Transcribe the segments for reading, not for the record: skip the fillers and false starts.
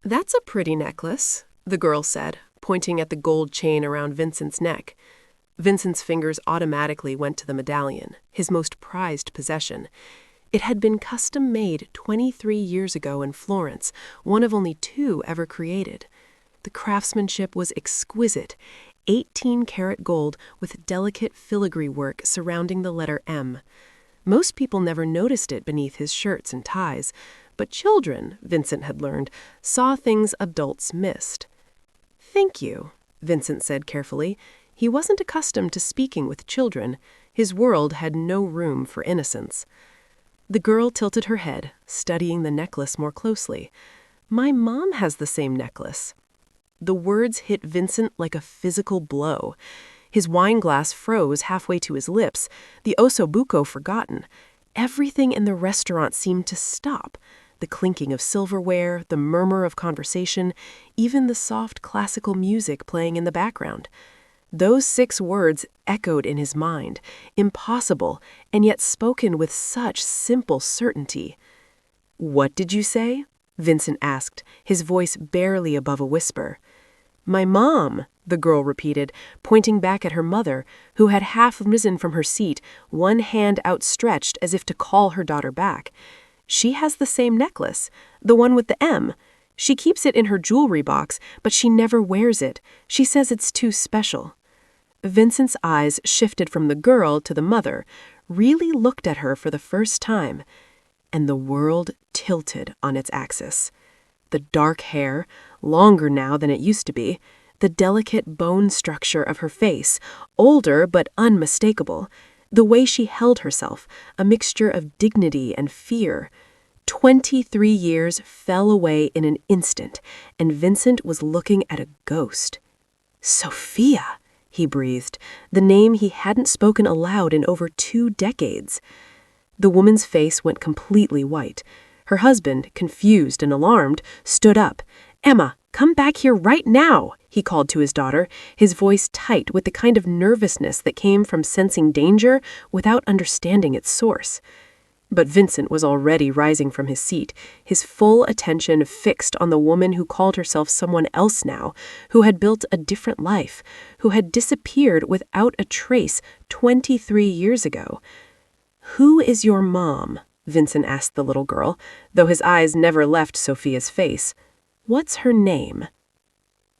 "That's a pretty necklace," the girl said, pointing at the gold chain around Vincent's neck. Vincent's fingers automatically went to the medallion, his most prized possession. It had been custom-made 23 years ago in Florence, one of only 2 ever created. The craftsmanship was exquisite, 18-karat gold with delicate filigree work surrounding the letter M. Most people never noticed it beneath his shirts and ties, but children, Vincent had learned, saw things adults missed. "Thank you," Vincent said carefully. He wasn't accustomed to speaking with children. His world had no room for innocence. The girl tilted her head, studying the necklace more closely. "My mom has the same necklace." The words hit Vincent like a physical blow. His wine glass froze halfway to his lips, the ossobuco forgotten. Everything in the restaurant seemed to stop. The clinking of silverware, the murmur of conversation, even the soft classical music playing in the background. Those 6 words echoed in his mind, impossible, and yet spoken with such simple certainty. "What did you say?" Vincent asked, his voice barely above a whisper. "My mom," the girl repeated, pointing back at her mother, who had half risen from her seat, one hand outstretched as if to call her daughter back. "She has the same necklace, the one with the M. She keeps it in her jewelry box, but she never wears it. She says it's too special." Vincent's eyes shifted from the girl to the mother, really looked at her for the first time, and the world tilted on its axis. The dark hair, longer now than it used to be, the delicate bone structure of her face, older but unmistakable, the way she held herself, a mixture of dignity and fear. 23 years fell away in an instant, and Vincent was looking at a ghost. "Sophia!" he breathed, the name he hadn't spoken aloud in over 2 decades. The woman's face went completely white. Her husband, confused and alarmed, stood up. "Emma, come back here right now," he called to his daughter, his voice tight with the kind of nervousness that came from sensing danger without understanding its source. But Vincent was already rising from his seat, his full attention fixed on the woman who called herself someone else now, who had built a different life, who had disappeared without a trace 23 years ago. "Who is your mom?" Vincent asked the little girl, though his eyes never left Sophia's face. "What's her name?"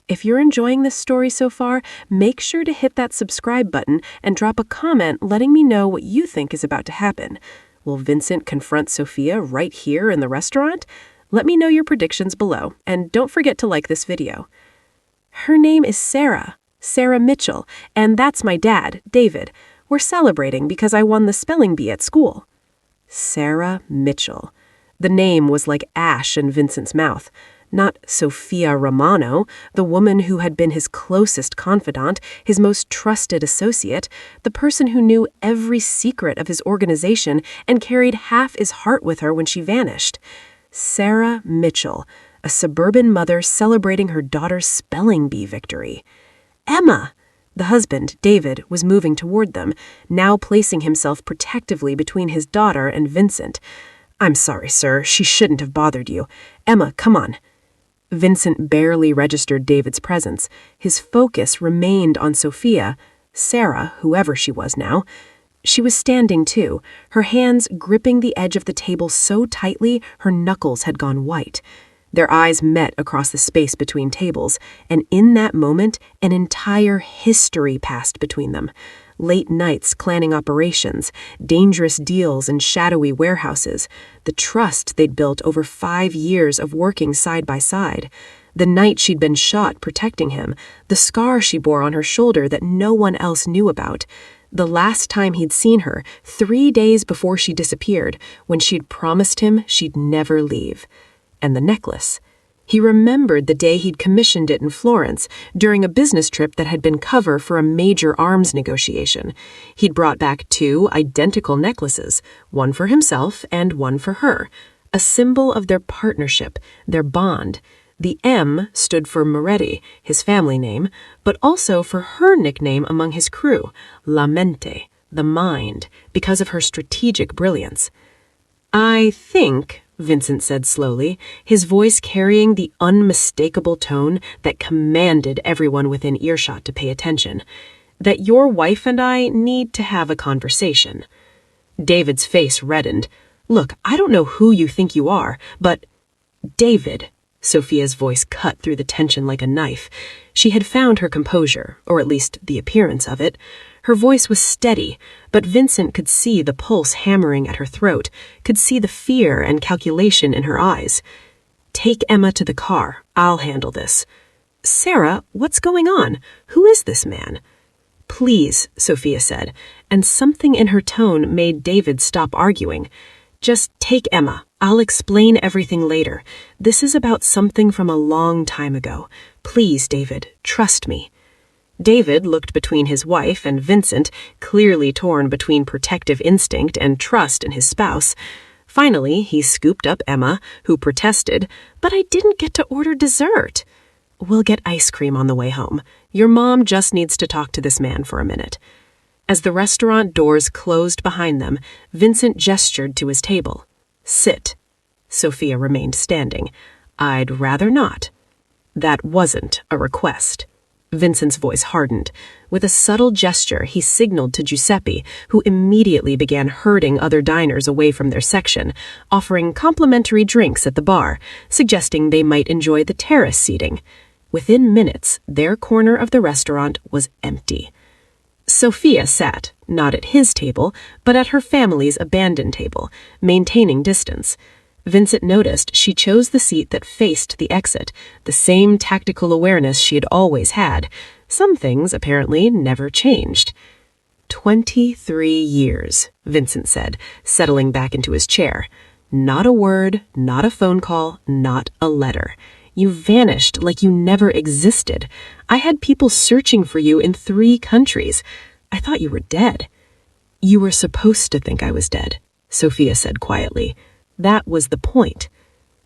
If you're enjoying this story so far, make sure to hit that subscribe button and drop a comment letting me know what you think is about to happen. Will Vincent confront Sophia right here in the restaurant? Let me know your predictions below, and don't forget to like this video. "Her name is Sarah, Sarah Mitchell, and that's my dad, David. We're celebrating because I won the spelling bee at school." Sarah Mitchell. The name was like ash in Vincent's mouth. Not Sophia Romano, the woman who had been his closest confidant, his most trusted associate, the person who knew every secret of his organization and carried half his heart with her when she vanished. Sarah Mitchell, a suburban mother celebrating her daughter's spelling bee victory. "Emma!" The husband, David, was moving toward them, now placing himself protectively between his daughter and Vincent. "I'm sorry, sir. She shouldn't have bothered you. Emma, come on." Vincent barely registered David's presence. His focus remained on Sophia, Sarah, whoever she was now. She was standing too, her hands gripping the edge of the table so tightly her knuckles had gone white. Their eyes met across the space between tables, and in that moment, an entire history passed between them. Late nights planning operations, dangerous deals in shadowy warehouses, the trust they'd built over 5 years of working side by side, the night she'd been shot protecting him, the scar she bore on her shoulder that no one else knew about, the last time he'd seen her, 3 days before she disappeared, when she'd promised him she'd never leave. And the necklace. He remembered the day he'd commissioned it in Florence during a business trip that had been cover for a major arms negotiation. He'd brought back 2 identical necklaces, one for himself and one for her, a symbol of their partnership, their bond. The M stood for Moretti, his family name, but also for her nickname among his crew, La Mente, the mind, because of her strategic brilliance. "I think," Vincent said slowly, his voice carrying the unmistakable tone that commanded everyone within earshot to pay attention, "that your wife and I need to have a conversation." David's face reddened. "Look, I don't know who you think you are, but—" "David," Sophia's voice cut through the tension like a knife. She had found her composure, or at least the appearance of it. Her voice was steady, but Vincent could see the pulse hammering at her throat, could see the fear and calculation in her eyes. "Take Emma to the car. I'll handle this." "Sarah, what's going on? Who is this man?" "Please," Sophia said, and something in her tone made David stop arguing. "Just take Emma. I'll explain everything later. This is about something from a long time ago. Please, David, trust me." David looked between his wife and Vincent, clearly torn between protective instinct and trust in his spouse. Finally, he scooped up Emma, who protested, "But I didn't get to order dessert." "We'll get ice cream on the way home. Your mom just needs to talk to this man for a minute." As the restaurant doors closed behind them, Vincent gestured to his table. "Sit." Sophia remained standing. "I'd rather not." That wasn't a request. Vincent's voice hardened. With a subtle gesture, he signaled to Giuseppe, who immediately began herding other diners away from their section, offering complimentary drinks at the bar, suggesting they might enjoy the terrace seating. Within minutes, their corner of the restaurant was empty. Sophia sat, not at his table, but at her family's abandoned table, maintaining distance. Vincent noticed she chose the seat that faced the exit, the same tactical awareness she had always had. Some things, apparently, never changed. 23 years, Vincent said, settling back into his chair. Not a word, not a phone call, not a letter. You vanished like you never existed. I had people searching for you in 3 countries. I thought you were dead. You were supposed to think I was dead, Sophia said quietly. That was the point.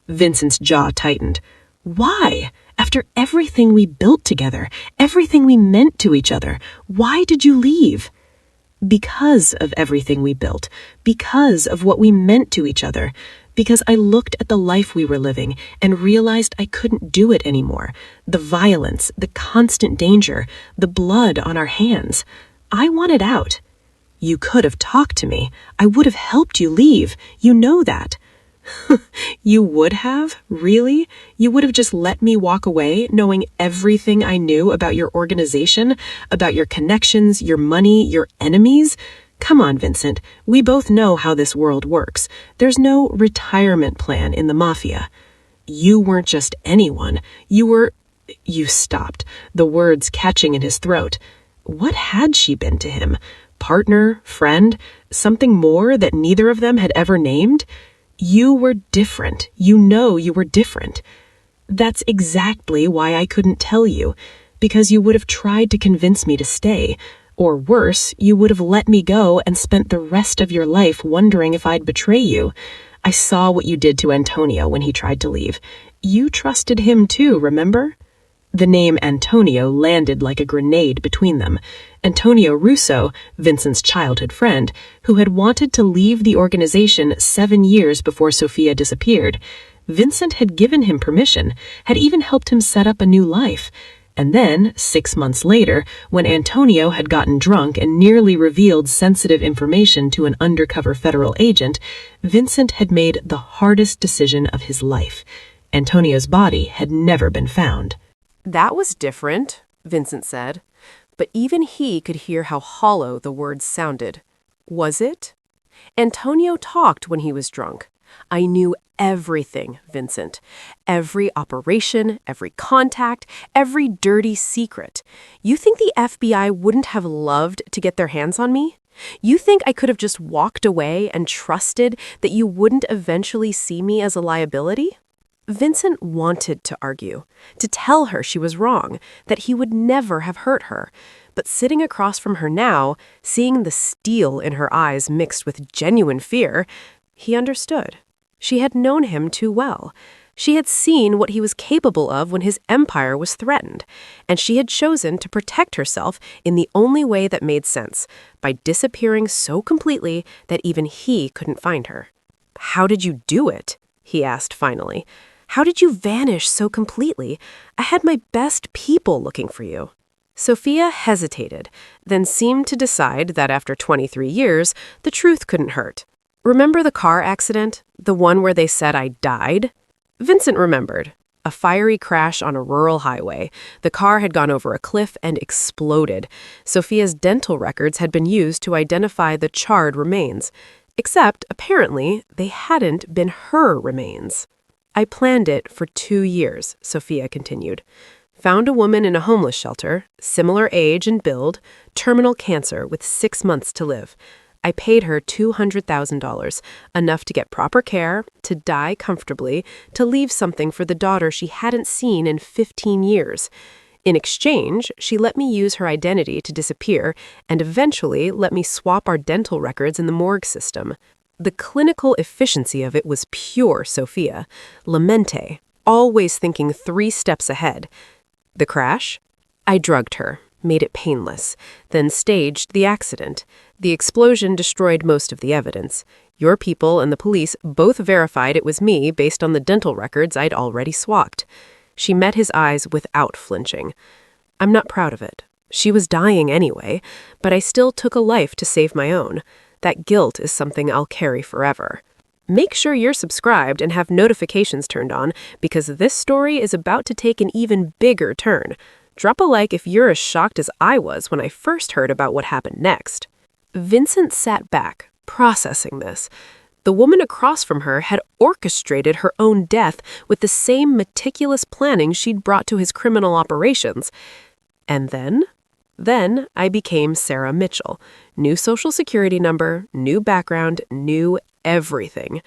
Vincent's jaw tightened. Why? After everything we built together, everything we meant to each other, why did you leave? Because of everything we built, because of what we meant to each other, because I looked at the life we were living and realized I couldn't do it anymore. The violence, the constant danger, the blood on our hands. I wanted out. You could have talked to me. I would have helped you leave. You know that. You would have? Really? You would have just let me walk away, knowing everything I knew about your organization, about your connections, your money, your enemies? Come on, Vincent. We both know how this world works. There's no retirement plan in the Mafia. You weren't just anyone. You were... You stopped, the words catching in his throat. What had she been to him? Partner? Friend? Something more that neither of them had ever named? You were different. You know you were different. That's exactly why I couldn't tell you, because you would have tried to convince me to stay. Or worse, you would have let me go and spent the rest of your life wondering if I'd betray you. I saw what you did to Antonio when he tried to leave. You trusted him too, remember? The name Antonio landed like a grenade between them. Antonio Russo, Vincent's childhood friend, who had wanted to leave the organization 7 years before Sophia disappeared. Vincent had given him permission, had even helped him set up a new life. And then, 6 months later, when Antonio had gotten drunk and nearly revealed sensitive information to an undercover federal agent, Vincent had made the hardest decision of his life. Antonio's body had never been found. That was different, Vincent said, but even he could hear how hollow the words sounded. Was it? Antonio talked when he was drunk. I knew everything, Vincent. Every operation, every contact, every dirty secret. You think the FBI wouldn't have loved to get their hands on me? You think I could have just walked away and trusted that you wouldn't eventually see me as a liability? Vincent wanted to argue, to tell her she was wrong, that he would never have hurt her. But sitting across from her now, seeing the steel in her eyes mixed with genuine fear, he understood. She had known him too well. She had seen what he was capable of when his empire was threatened, and she had chosen to protect herself in the only way that made sense, by disappearing so completely that even he couldn't find her. How did you do it? he asked finally. "How did you vanish so completely? I had my best people looking for you." Sophia hesitated, then seemed to decide that after 23 years, the truth couldn't hurt. "Remember the car accident? The one where they said I died?" Vincent remembered. A fiery crash on a rural highway. The car had gone over a cliff and exploded. Sophia's dental records had been used to identify the charred remains. Except, apparently, they hadn't been her remains. "I planned it for 2 years," Sophia continued. "Found a woman in a homeless shelter, similar age and build, terminal cancer with 6 months to live. I paid her $200,000, enough to get proper care, to die comfortably, to leave something for the daughter she hadn't seen in 15 years. In exchange, she let me use her identity to disappear and eventually let me swap our dental records in the morgue system. The clinical efficiency of it was pure Sophia. Lamente, always thinking 3 steps ahead. The crash? I drugged her, made it painless, then staged the accident. The explosion destroyed most of the evidence. Your people and the police both verified it was me based on the dental records I'd already swapped." She met his eyes without flinching. "I'm not proud of it. She was dying anyway, but I still took a life to save my own. That guilt is something I'll carry forever." Make sure you're subscribed and have notifications turned on, because this story is about to take an even bigger turn. Drop a like if you're as shocked as I was when I first heard about what happened next. Vincent sat back, processing this. The woman across from her had orchestrated her own death with the same meticulous planning she'd brought to his criminal operations. And then I became Sarah Mitchell. New social security number, new background, new everything.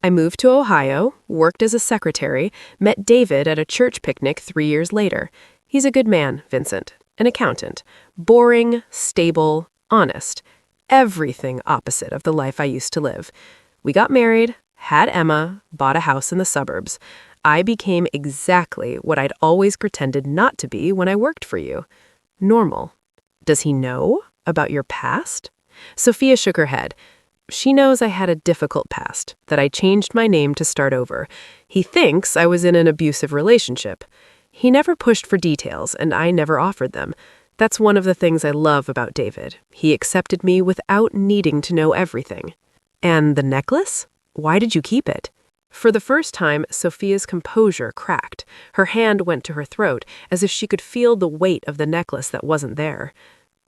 I moved to Ohio, worked as a secretary, met David at a church picnic 3 years later. He's a good man, Vincent, an accountant. Boring, stable, honest. Everything opposite of the life I used to live. We got married, had Emma, bought a house in the suburbs. I became exactly what I'd always pretended not to be when I worked for you. Normal. Does he know about your past? Sophia shook her head. She knows I had a difficult past, that I changed my name to start over. He thinks I was in an abusive relationship. He never pushed for details, and I never offered them. That's one of the things I love about David. He accepted me without needing to know everything. And the necklace? Why did you keep it? For the first time, Sophia's composure cracked. Her hand went to her throat, as if she could feel the weight of the necklace that wasn't there.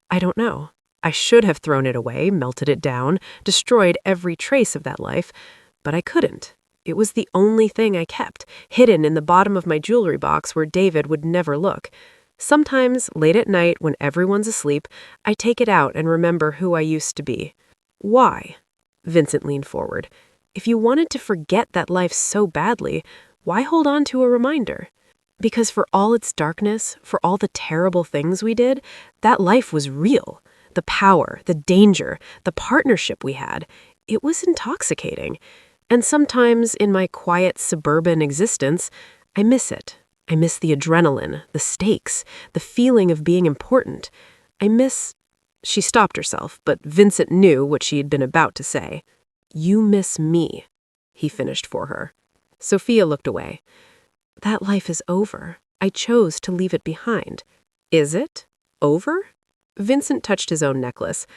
I don't know. I should have thrown it away, melted it down, destroyed every trace of that life, but I couldn't. It was the only thing I kept, hidden in the bottom of my jewelry box where David would never look. Sometimes, late at night when everyone's asleep, I take it out and remember who I used to be. Why? Vincent leaned forward. If you wanted to forget that life so badly, why hold on to a reminder? Because for all its darkness, for all the terrible things we did, that life was real. The power, the danger, the partnership we had, it was intoxicating. And sometimes in my quiet suburban existence, I miss it. I miss the adrenaline, the stakes, the feeling of being important. I miss... She stopped herself, but Vincent knew what she had been about to say. You miss me, he finished for her. Sophia looked away. That life is over. I chose to leave it behind. Is it? Over? Vincent touched his own necklace.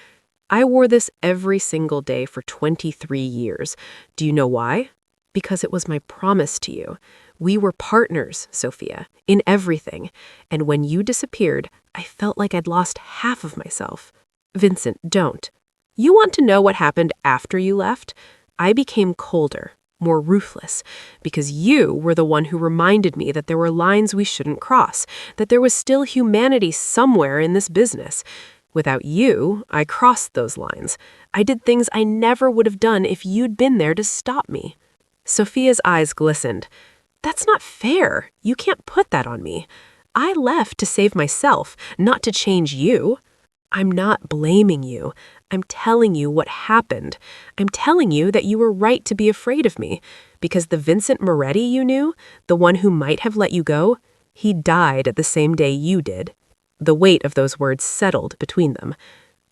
I wore this every single day for 23 years. Do you know why? Because it was my promise to you. We were partners, Sophia, in everything. And when you disappeared, I felt like I'd lost half of myself. Vincent, don't. You want to know what happened after you left? I became colder, more ruthless, because you were the one who reminded me that there were lines we shouldn't cross, that there was still humanity somewhere in this business. Without you, I crossed those lines. I did things I never would have done if you'd been there to stop me. Sophia's eyes glistened. That's not fair. You can't put that on me. I left to save myself, not to change you. I'm not blaming you. I'm telling you what happened. I'm telling you that you were right to be afraid of me, because the Vincent Moretti you knew, the one who might have let you go, he died at the same day you did. The weight of those words settled between them.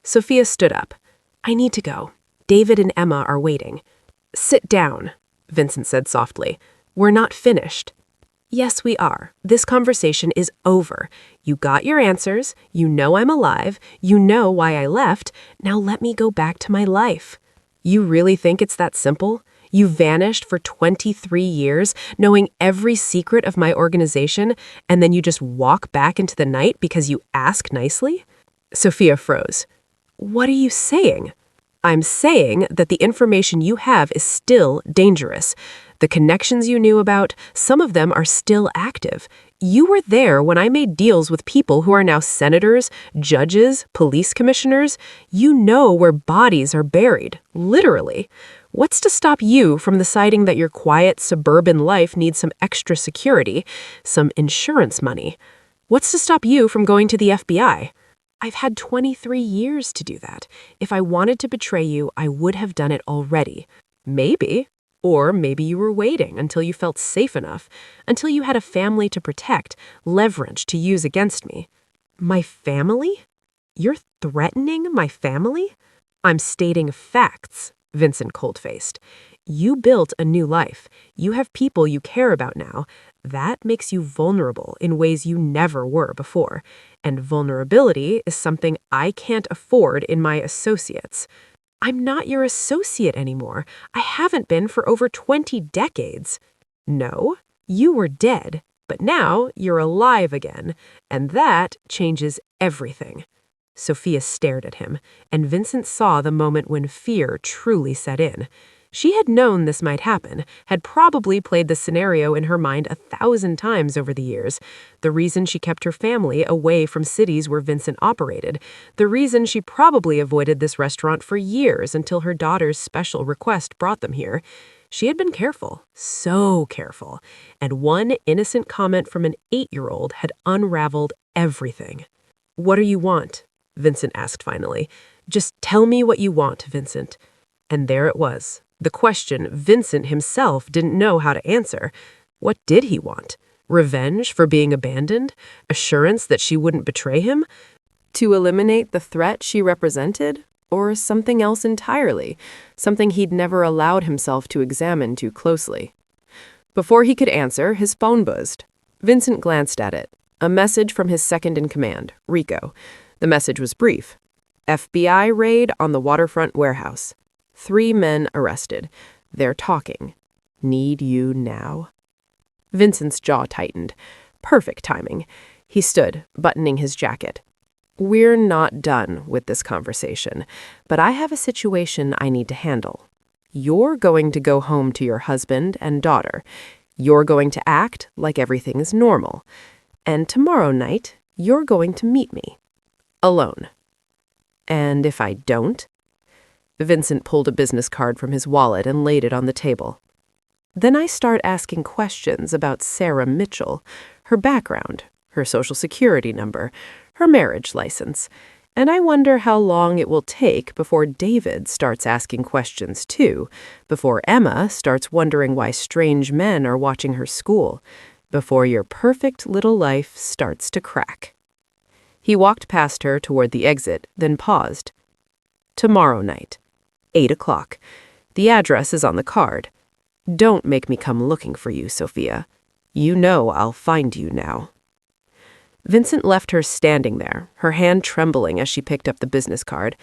Sophia stood up. I need to go. David and Emma are waiting. Sit down. Vincent said softly. "We're not finished." "Yes, we are. This conversation is over. You got your answers. You know I'm alive. You know why I left. Now let me go back to my life." "You really think it's that simple? You vanished for 23 years, knowing every secret of my organization, and then you just walk back into the night because you ask nicely?" Sophia froze. "What are you saying?" "I'm saying that the information you have is still dangerous. The connections you knew about, some of them are still active. You were there when I made deals with people who are now senators, judges, police commissioners. You know where bodies are buried, literally. What's to stop you from deciding that your quiet suburban life needs some extra security, some insurance money? What's to stop you from going to the FBI? I've had 23 years to do that. If I wanted to betray you, I would have done it already. Maybe. Or maybe you were waiting until you felt safe enough, until you had a family to protect, leverage to use against me." "My family? You're threatening my family?" "I'm stating facts," Vincent cold-faced. "You built a new life. You have people you care about now. That makes you vulnerable in ways you never were before. And vulnerability is something I can't afford in my associates. I'm not your associate anymore. I haven't been for over 20 decades. No, you were dead, but now you're alive again, and that changes everything." Sophia stared at him, and Vincent saw the moment when fear truly set in. She had known this might happen, had probably played the scenario in her mind 1,000 times over the years. The reason she kept her family away from cities where Vincent operated. The reason she probably avoided this restaurant for years until her daughter's special request brought them here. She had been careful, so careful, and one innocent comment from an 8-year-old had unraveled everything. "What do you want?" Vincent asked finally. "Just tell me what you want, Vincent." And there it was. The question Vincent himself didn't know how to answer. What did he want? Revenge for being abandoned? Assurance that she wouldn't betray him? To eliminate the threat she represented? Or something else entirely? Something he'd never allowed himself to examine too closely. Before he could answer, his phone buzzed. Vincent glanced at it. A message from his second-in-command, Rico. The message was brief. FBI raid on the waterfront warehouse. 3 men arrested. They're talking. Need you now. Vincent's jaw tightened. Perfect timing. He stood, buttoning his jacket. "We're not done with this conversation, but I have a situation I need to handle. You're going to go home to your husband and daughter. You're going to act like everything is normal. And tomorrow night, you're going to meet me. Alone. And if I don't?" Vincent pulled a business card from his wallet and laid it on the table. "Then I start asking questions about Sarah Mitchell, her background, her social security number, her marriage license, and I wonder how long it will take before David starts asking questions too, before Emma starts wondering why strange men are watching her school, before your perfect little life starts to crack." He walked past her toward the exit, then paused. "Tomorrow night. 8 o'clock. The address is on the card. Don't make me come looking for you, Sophia. You know I'll find you now." Vincent left her standing there, her hand trembling as she picked up the business card.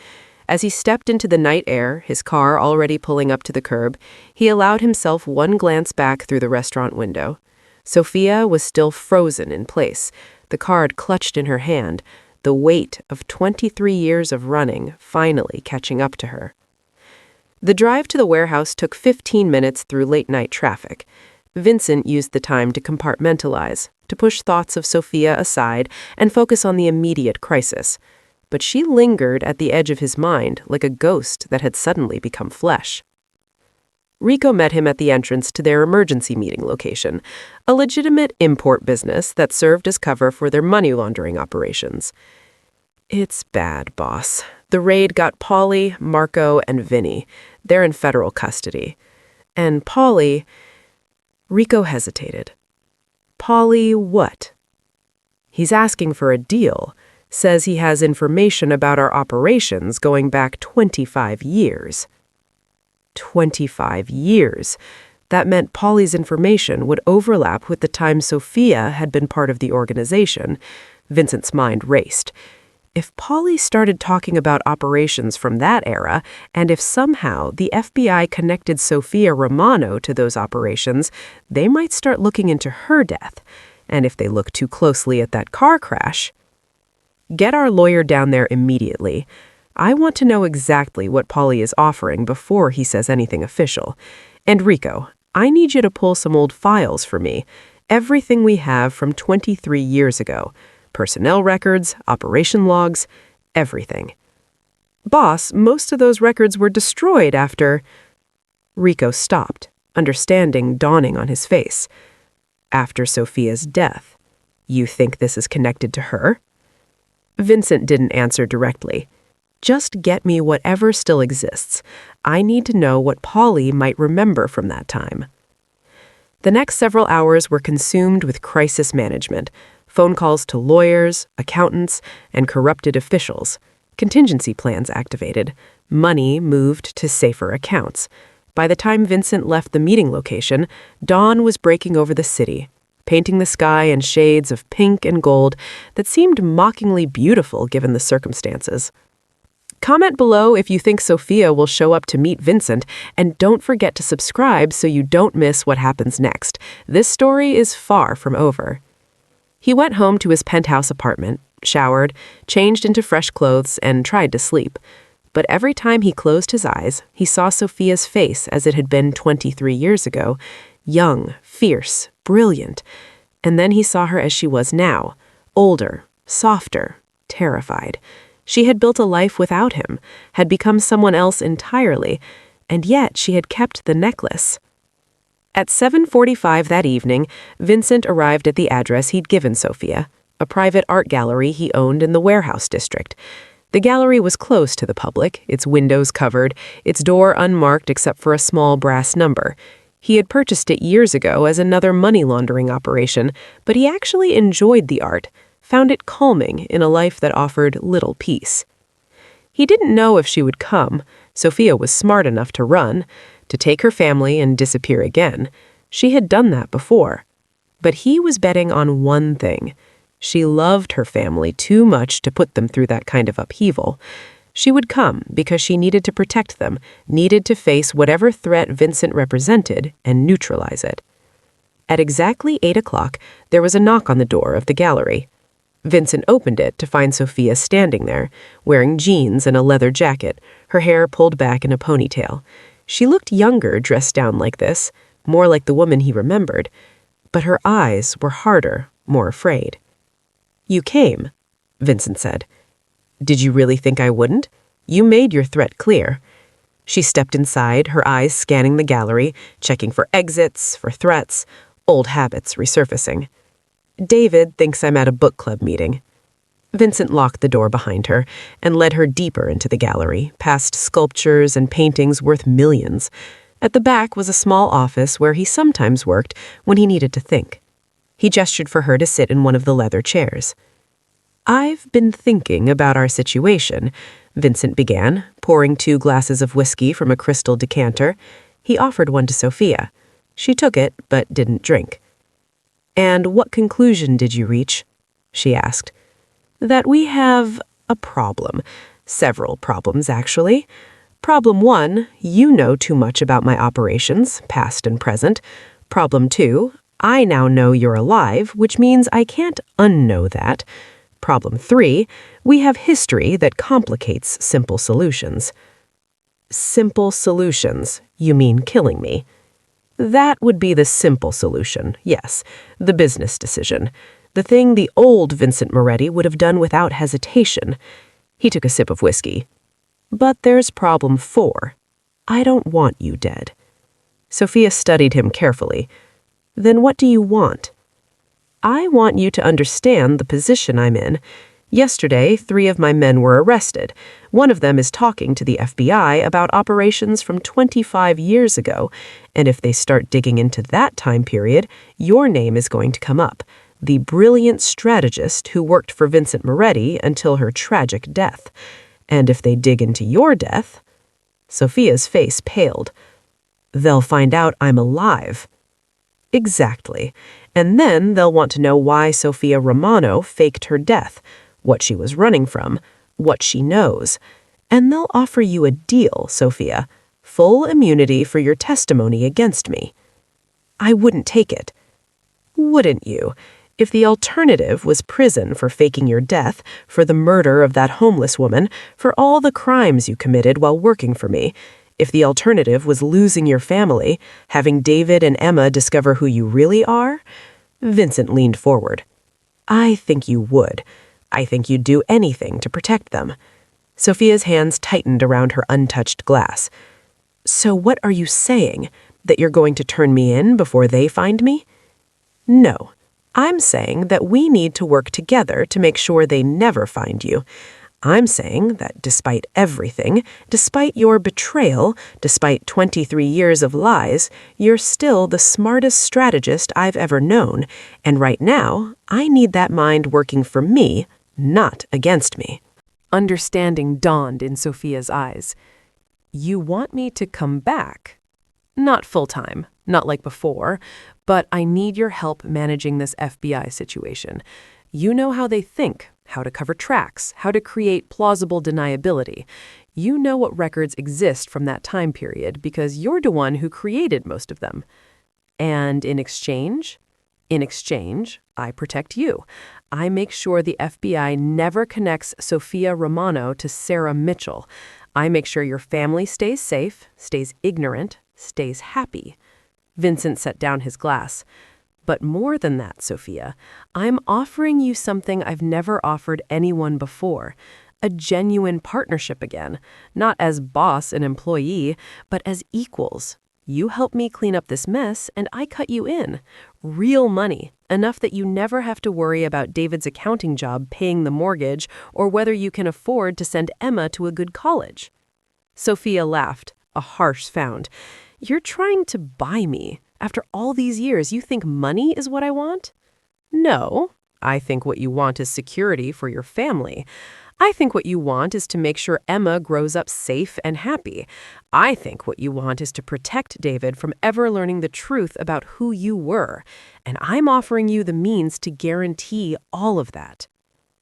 As he stepped into the night air, his car already pulling up to the curb, he allowed himself one glance back through the restaurant window. Sophia was still frozen in place, the card clutched in her hand, the weight of 23 years of running finally catching up to her. The drive to the warehouse took 15 minutes through late-night traffic. Vincent used the time to compartmentalize, to push thoughts of Sophia aside and focus on the immediate crisis. But she lingered at the edge of his mind like a ghost that had suddenly become flesh. Rico met him at the entrance to their emergency meeting location, a legitimate import business that served as cover for their money laundering operations. "It's bad, boss. The raid got Polly, Marco, and Vinny. They're in federal custody. And Polly..." Rico hesitated. "Polly what?" "He's asking for a deal. Says he has information about our operations going back 25 years. 25 years. That meant Polly's information would overlap with the time Sophia had been part of the organization. Vincent's mind raced. If Polly started talking about operations from that era, and if somehow the FBI connected Sophia Romano to those operations, they might start looking into her death. And if they look too closely at that car crash... Get our lawyer down there immediately. I want to know exactly what Polly is offering before he says anything official. And Rico, I need you to pull some old files for me. Everything we have from 23 years ago. Personnel records, operation logs, everything. Boss, most of those records were destroyed after... Rico stopped, understanding dawning on his face. After Sophia's death. You think this is connected to her? Vincent didn't answer directly. Just get me whatever still exists. I need to know what Polly might remember from that time. The next several hours were consumed with crisis management, phone calls to lawyers, accountants, and corrupted officials, contingency plans activated, money moved to safer accounts. By the time Vincent left the meeting location, dawn was breaking over the city, painting the sky in shades of pink and gold that seemed mockingly beautiful given the circumstances. Comment below if you think Sophia will show up to meet Vincent, and don't forget to subscribe so you don't miss what happens next. This story is far from over. He went home to his penthouse apartment, showered, changed into fresh clothes, and tried to sleep. But every time he closed his eyes, he saw Sophia's face as it had been 23 years ago, young, fierce, brilliant. And then he saw her as she was now, older, softer, terrified. She had built a life without him, had become someone else entirely, and yet she had kept the necklace. At 7:45 that evening, Vincent arrived at the address he'd given Sophia, a private art gallery he owned in the warehouse district. The gallery was closed to the public, its windows covered, its door unmarked except for a small brass number. He had purchased it years ago as another money laundering operation, but he actually enjoyed the art, found it calming in a life that offered little peace. He didn't know if she would come. Sophia was smart enough to run, to take her family and disappear again. She had done that before. But he was betting on one thing. She loved her family too much to put them through that kind of upheaval. She would come because she needed to protect them, needed to face whatever threat Vincent represented and neutralize it. At exactly 8 o'clock, there was a knock on the door of the gallery. Vincent opened it to find Sophia standing there, wearing jeans and a leather jacket, her hair pulled back in a ponytail. She looked younger dressed down like this, more like the woman he remembered, but her eyes were harder, more afraid. "You came," Vincent said. "Did you really think I wouldn't? You made your threat clear." She stepped inside, her eyes scanning the gallery, checking for exits, for threats, old habits resurfacing. "David thinks I'm at a book club meeting." Vincent locked the door behind her and led her deeper into the gallery, past sculptures and paintings worth millions. At the back was a small office where he sometimes worked when he needed to think. He gestured for her to sit in one of the leather chairs. "I've been thinking about our situation," Vincent began, pouring 2 glasses of whiskey from a crystal decanter. He offered one to Sophia. She took it, but didn't drink. "And what conclusion did you reach?" she asked. "That we have a problem. Several problems, actually. Problem 1, you know too much about my operations, past and present. Problem 2, I now know you're alive, which means I can't unknow that. Problem 3, we have history that complicates simple solutions." "Simple solutions? You mean killing me?" "That would be the simple solution, yes, the business decision. The thing the old Vincent Moretti would have done without hesitation." He took a sip of whiskey. "But there's problem 4. I don't want you dead." Sophia studied him carefully. "Then what do you want?" "I want you to understand the position I'm in. Yesterday, 3 of my men were arrested. One of them is talking to the FBI about operations from 25 years ago, and if they start digging into that time period, your name is going to come up. The brilliant strategist who worked for Vincent Moretti until her tragic death. And if they dig into your death..." Sophia's face paled. They'll find out I'm alive. Exactly. And then they'll want to know why Sophia Romano faked her death, what she was running from, what she knows. And they'll offer you a deal, Sophia. Full immunity for your testimony against me. I wouldn't take it. Wouldn't you? If the alternative was prison for faking your death, for the murder of that homeless woman, for all the crimes you committed while working for me, if the alternative was losing your family, having David and Emma discover who you really are? Vincent leaned forward. I think you would. I think you'd do anything to protect them. Sophia's hands tightened around her untouched glass. So what are you saying? That you're going to turn me in before they find me? No. I'm saying that we need to work together to make sure they never find you. I'm saying that despite everything, despite your betrayal, despite 23 years of lies, you're still the smartest strategist I've ever known, and right now, I need that mind working for me, not against me. Understanding dawned in Sophia's eyes. You want me to come back? Not full-time, not like before, but I need your help managing this FBI situation. You know how they think, how to cover tracks, how to create plausible deniability. You know what records exist from that time period because you're the one who created most of them. And in exchange? In exchange, I protect you. I make sure the FBI never connects Sophia Romano to Sarah Mitchell. I make sure your family stays safe, stays ignorant, stays happy. Vincent set down his glass. But more than that, Sophia, I'm offering you something I've never offered anyone before. A genuine partnership again, not as boss and employee, but as equals. You help me clean up this mess, and I cut you in. Real money, enough that you never have to worry about David's accounting job paying the mortgage or whether you can afford to send Emma to a good college. Sophia laughed, a harsh sound. You're trying to buy me. After all these years, you think money is what I want? No, I think what you want is security for your family. I think what you want is to make sure Emma grows up safe and happy. I think what you want is to protect David from ever learning the truth about who you were. And I'm offering you the means to guarantee all of that.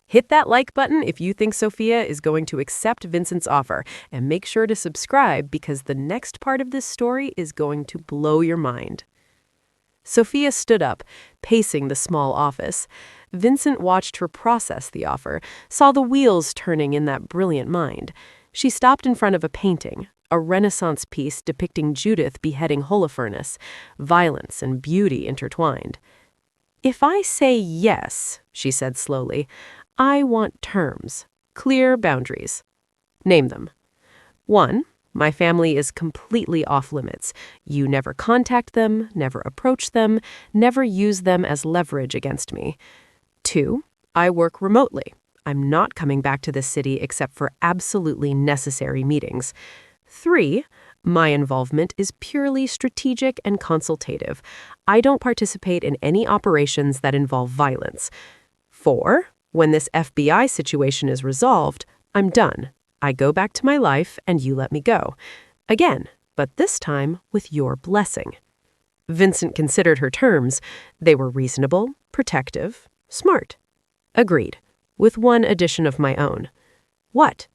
Hit that like button if you think Sophia is going to accept Vincent's offer, and make sure to subscribe because the next part of this story is going to blow your mind. Sophia stood up, pacing the small office. Vincent watched her process the offer, saw the wheels turning in that brilliant mind. She stopped in front of a painting, a Renaissance piece depicting Judith beheading Holofernes, violence and beauty intertwined. If I say yes, she said slowly, I want terms, clear boundaries. Name them. 1. My family is completely off limits. You never contact them, never approach them, never use them as leverage against me. 2. I work remotely. I'm not coming back to this city except for absolutely necessary meetings. 3. My involvement is purely strategic and consultative. I don't participate in any operations that involve violence. 4. When this FBI situation is resolved, I'm done. I go back to my life and you let me go. Again, but this time with your blessing. Vincent considered her terms. They were reasonable, protective, smart. Agreed, with one addition of my own. What?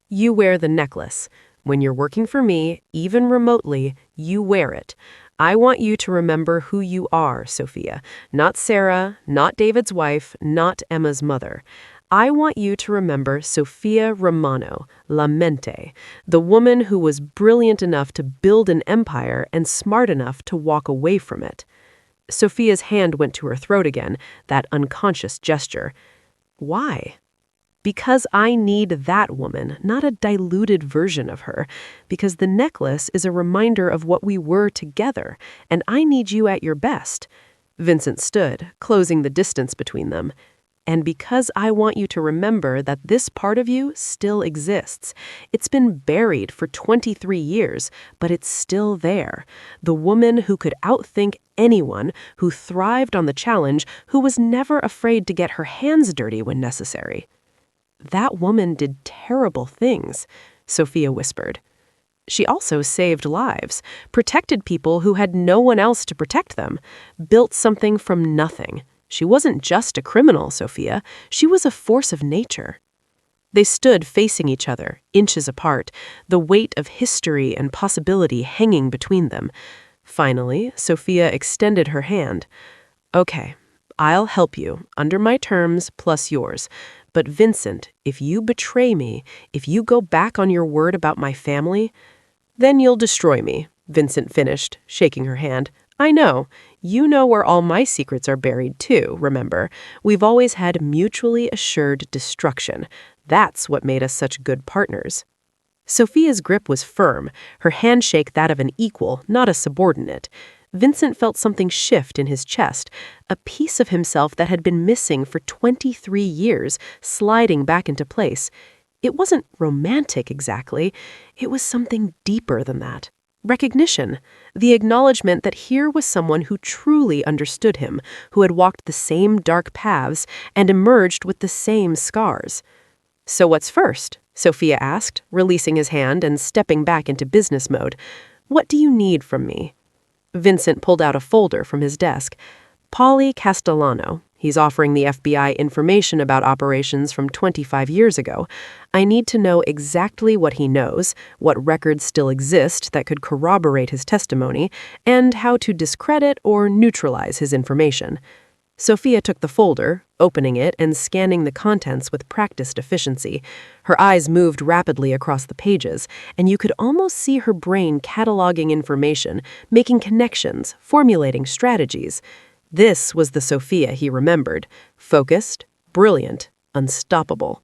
You wear the necklace. When you're working for me, even remotely, you wear it. I want you to remember who you are, Sophia. Not Sarah, not David's wife, not Emma's mother. I want you to remember Sophia Romano, La Mente, the woman who was brilliant enough to build an empire and smart enough to walk away from it. Sophia's hand went to her throat again, that unconscious gesture. Why? Because I need that woman, not a diluted version of her. Because the necklace is a reminder of what we were together, and I need you at your best. Vincent stood, closing the distance between them. And because I want you to remember that this part of you still exists. It's been buried for 23 years, but it's still there. The woman who could outthink anyone, who thrived on the challenge, who was never afraid to get her hands dirty when necessary. That woman did terrible things, Sophia whispered. She also saved lives, protected people who had no one else to protect them, built something from nothing. She wasn't just a criminal, Sophia. She was a force of nature. They stood facing each other, inches apart, the weight of history and possibility hanging between them. Finally, Sophia extended her hand. Okay, I'll help you, under my terms plus yours. But Vincent, if you betray me, if you go back on your word about my family, then you'll destroy me, Vincent finished, shaking her hand. I know. You know where all my secrets are buried, too, remember? We've always had mutually assured destruction. That's what made us such good partners. Sophia's grip was firm, her handshake that of an equal, not a subordinate. Vincent felt something shift in his chest, a piece of himself that had been missing for 23 years, sliding back into place. It wasn't romantic exactly. It was something deeper than that. Recognition, the acknowledgement that here was someone who truly understood him, who had walked the same dark paths and emerged with the same scars. So what's first? Sophia asked, releasing his hand and stepping back into business mode. What do you need from me? Vincent pulled out a folder from his desk. Paulie Castellano. He's offering the FBI information about operations from 25 years ago. I need to know exactly what he knows, what records still exist that could corroborate his testimony, and how to discredit or neutralize his information. Sophia took the folder, opening it and scanning the contents with practiced efficiency. Her eyes moved rapidly across the pages, and you could almost see her brain cataloging information, making connections, formulating strategies. This was the Sophia he remembered, focused, brilliant, unstoppable.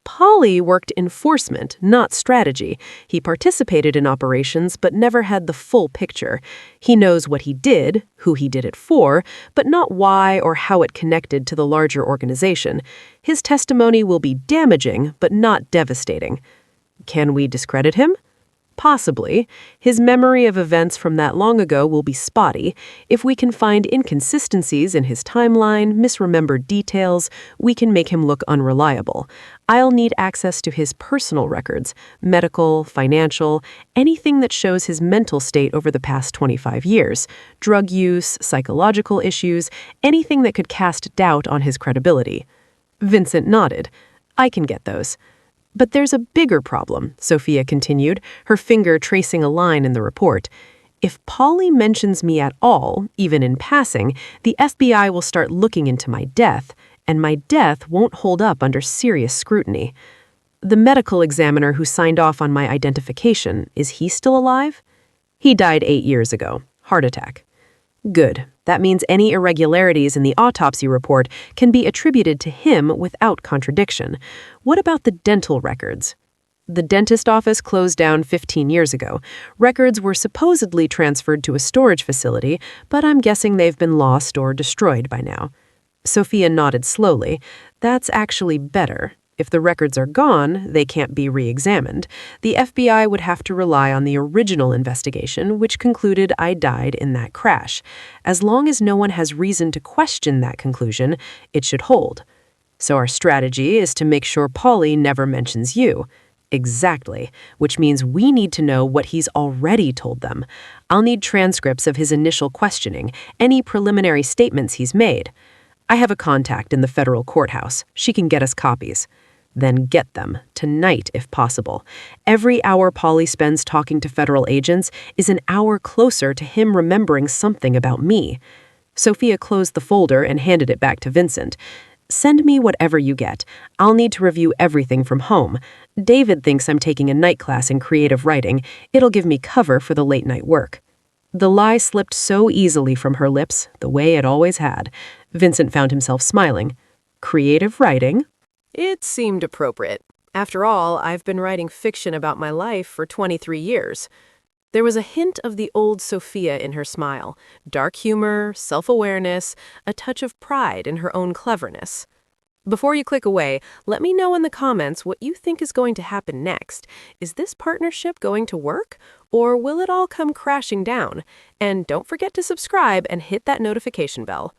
Paulie worked enforcement, not strategy. He participated in operations but never had the full picture. He knows what he did, who he did it for, but not why or how it connected to the larger organization. His testimony will be damaging but not devastating. Can we discredit him? Possibly. His memory of events from that long ago will be spotty. If we can find inconsistencies in his timeline, misremembered details, we can make him look unreliable. I'll need access to his personal records, medical, financial, anything that shows his mental state over the past 25 years, drug use, psychological issues, anything that could cast doubt on his credibility. Vincent nodded. I can get those. But there's a bigger problem, Sophia continued, her finger tracing a line in the report. If Paulie mentions me at all, even in passing, the FBI will start looking into my death, and my death won't hold up under serious scrutiny. The medical examiner who signed off on my identification, is he still alive? He died 8 years ago. Heart attack. Good. That means any irregularities in the autopsy report can be attributed to him without contradiction. What about the dental records? The dentist office closed down 15 years ago. Records were supposedly transferred to a storage facility, but I'm guessing they've been lost or destroyed by now. Sophia nodded slowly. That's actually better. If the records are gone, they can't be re-examined. The FBI would have to rely on the original investigation, which concluded I died in that crash. As long as no one has reason to question that conclusion, it should hold. So our strategy is to make sure Paulie never mentions you. Exactly, which means we need to know what he's already told them. I'll need transcripts of his initial questioning, any preliminary statements he's made. I have a contact in the federal courthouse. She can get us copies. Then get them, tonight if possible. Every hour Paulie spends talking to federal agents is an hour closer to him remembering something about me. Sophia closed the folder and handed it back to Vincent. Send me whatever you get. I'll need to review everything from home. David thinks I'm taking a night class in creative writing. It'll give me cover for the late-night work. The lie slipped so easily from her lips, the way it always had. Vincent found himself smiling. Creative writing? It seemed appropriate. After all, I've been writing fiction about my life for 23 years. There was a hint of the old Sophia in her smile, dark humor, self-awareness, a touch of pride in her own cleverness. Before you click away, let me know in the comments what you think is going to happen next. Is this partnership going to work, or will it all come crashing down? And don't forget to subscribe and hit that notification bell.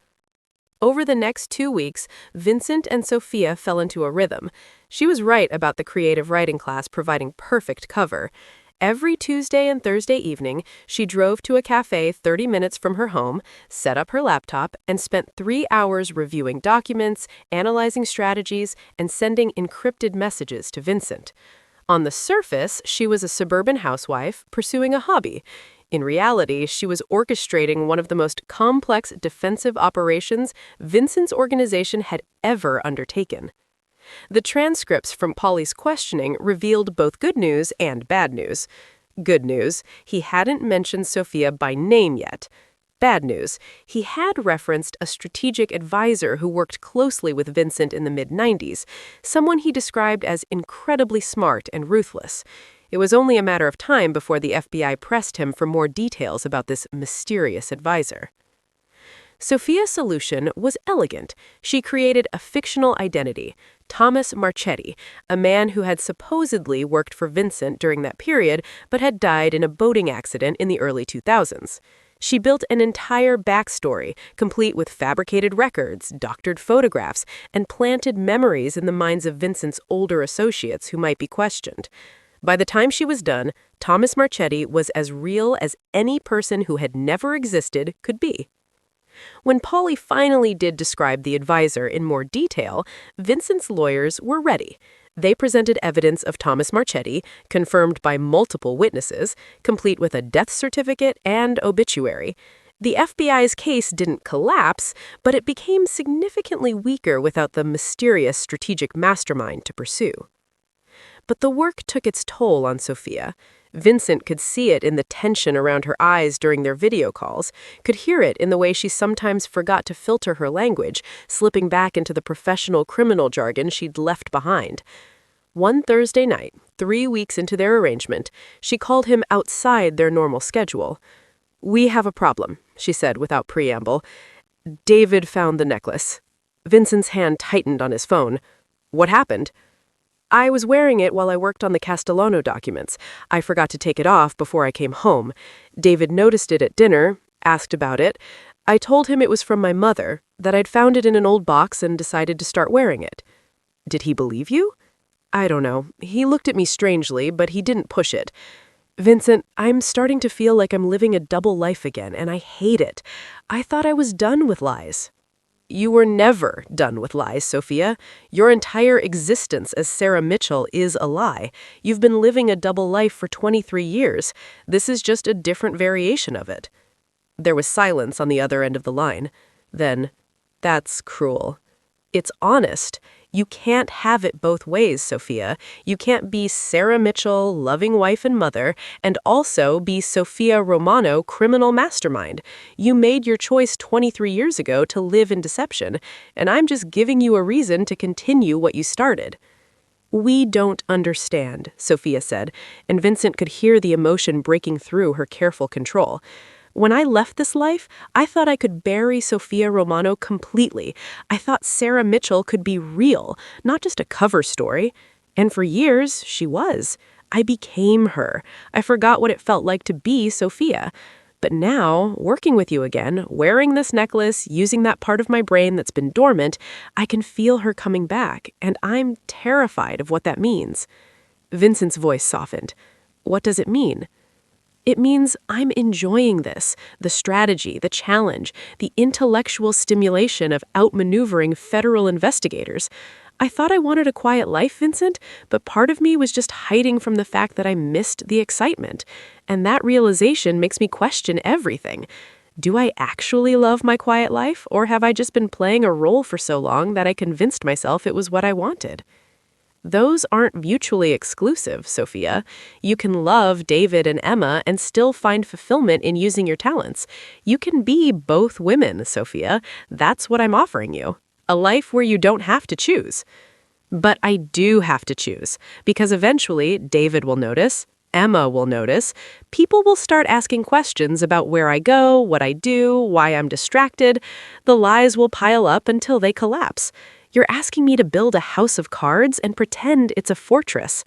Over the next 2 weeks, Vincent and Sophia fell into a rhythm. She was right about the creative writing class providing perfect cover. Every Tuesday and Thursday evening, she drove to a cafe 30 minutes from her home, set up her laptop, and spent 3 hours reviewing documents, analyzing strategies, and sending encrypted messages to Vincent. On the surface, she was a suburban housewife pursuing a hobby. In reality, she was orchestrating one of the most complex defensive operations Vincent's organization had ever undertaken. The transcripts from Polly's questioning revealed both good news and bad news. Good news, he hadn't mentioned Sophia by name yet. Bad news, he had referenced a strategic advisor who worked closely with Vincent in the mid-90s, someone he described as incredibly smart and ruthless. It was only a matter of time before the FBI pressed him for more details about this mysterious advisor. Sophia's solution was elegant. She created a fictional identity, Thomas Marchetti, a man who had supposedly worked for Vincent during that period but had died in a boating accident in the early 2000s. She built an entire backstory, complete with fabricated records, doctored photographs, and planted memories in the minds of Vincent's older associates who might be questioned. By the time she was done, Thomas Marchetti was as real as any person who had never existed could be. When Polly finally did describe the advisor in more detail, Vincent's lawyers were ready. They presented evidence of Thomas Marchetti, confirmed by multiple witnesses, complete with a death certificate and obituary. The FBI's case didn't collapse, but it became significantly weaker without the mysterious strategic mastermind to pursue. But the work took its toll on Sophia. Vincent could see it in the tension around her eyes during their video calls, could hear it in the way she sometimes forgot to filter her language, slipping back into the professional criminal jargon she'd left behind. One Thursday night, 3 weeks into their arrangement, she called him outside their normal schedule. "We have a problem," she said without preamble. "David found the necklace." Vincent's hand tightened on his phone. "What happened?" "I was wearing it while I worked on the Castellano documents. I forgot to take it off before I came home. David noticed it at dinner, asked about it. I told him it was from my mother, that I'd found it in an old box and decided to start wearing it." "Did he believe you?" "I don't know. He looked at me strangely, but he didn't push it. Vincent, I'm starting to feel like I'm living a double life again, and I hate it. I thought I was done with lies." "You were never done with lies, Sophia. Your entire existence as Sarah Mitchell is a lie. You've been living a double life for 23 years. This is just a different variation of it." There was silence on the other end of the line. Then, "That's cruel." "It's honest. You can't have it both ways, Sophia. You can't be Sarah Mitchell, loving wife and mother, and also be Sophia Romano, criminal mastermind. You made your choice 23 years ago to live in deception, and I'm just giving you a reason to continue what you started." "We don't understand," Sophia said, and Vincent could hear the emotion breaking through her careful control. "When I left this life, I thought I could bury Sophia Romano completely. I thought Sarah Mitchell could be real, not just a cover story. And for years, she was. I became her. I forgot what it felt like to be Sophia. But now, working with you again, wearing this necklace, using that part of my brain that's been dormant, I can feel her coming back, and I'm terrified of what that means." Vincent's voice softened. "What does it mean?" "It means I'm enjoying this, the strategy, the challenge, the intellectual stimulation of outmaneuvering federal investigators. I thought I wanted a quiet life, Vincent, but part of me was just hiding from the fact that I missed the excitement. And that realization makes me question everything. Do I actually love my quiet life, or have I just been playing a role for so long that I convinced myself it was what I wanted?" "Those aren't mutually exclusive, Sophia. You can love David and Emma and still find fulfillment in using your talents. You can be both women, Sophia. That's what I'm offering you. A life where you don't have to choose." "But I do have to choose, because eventually David will notice, Emma will notice. People will start asking questions about where I go, what I do, why I'm distracted. The lies will pile up until they collapse. You're asking me to build a house of cards and pretend it's a fortress.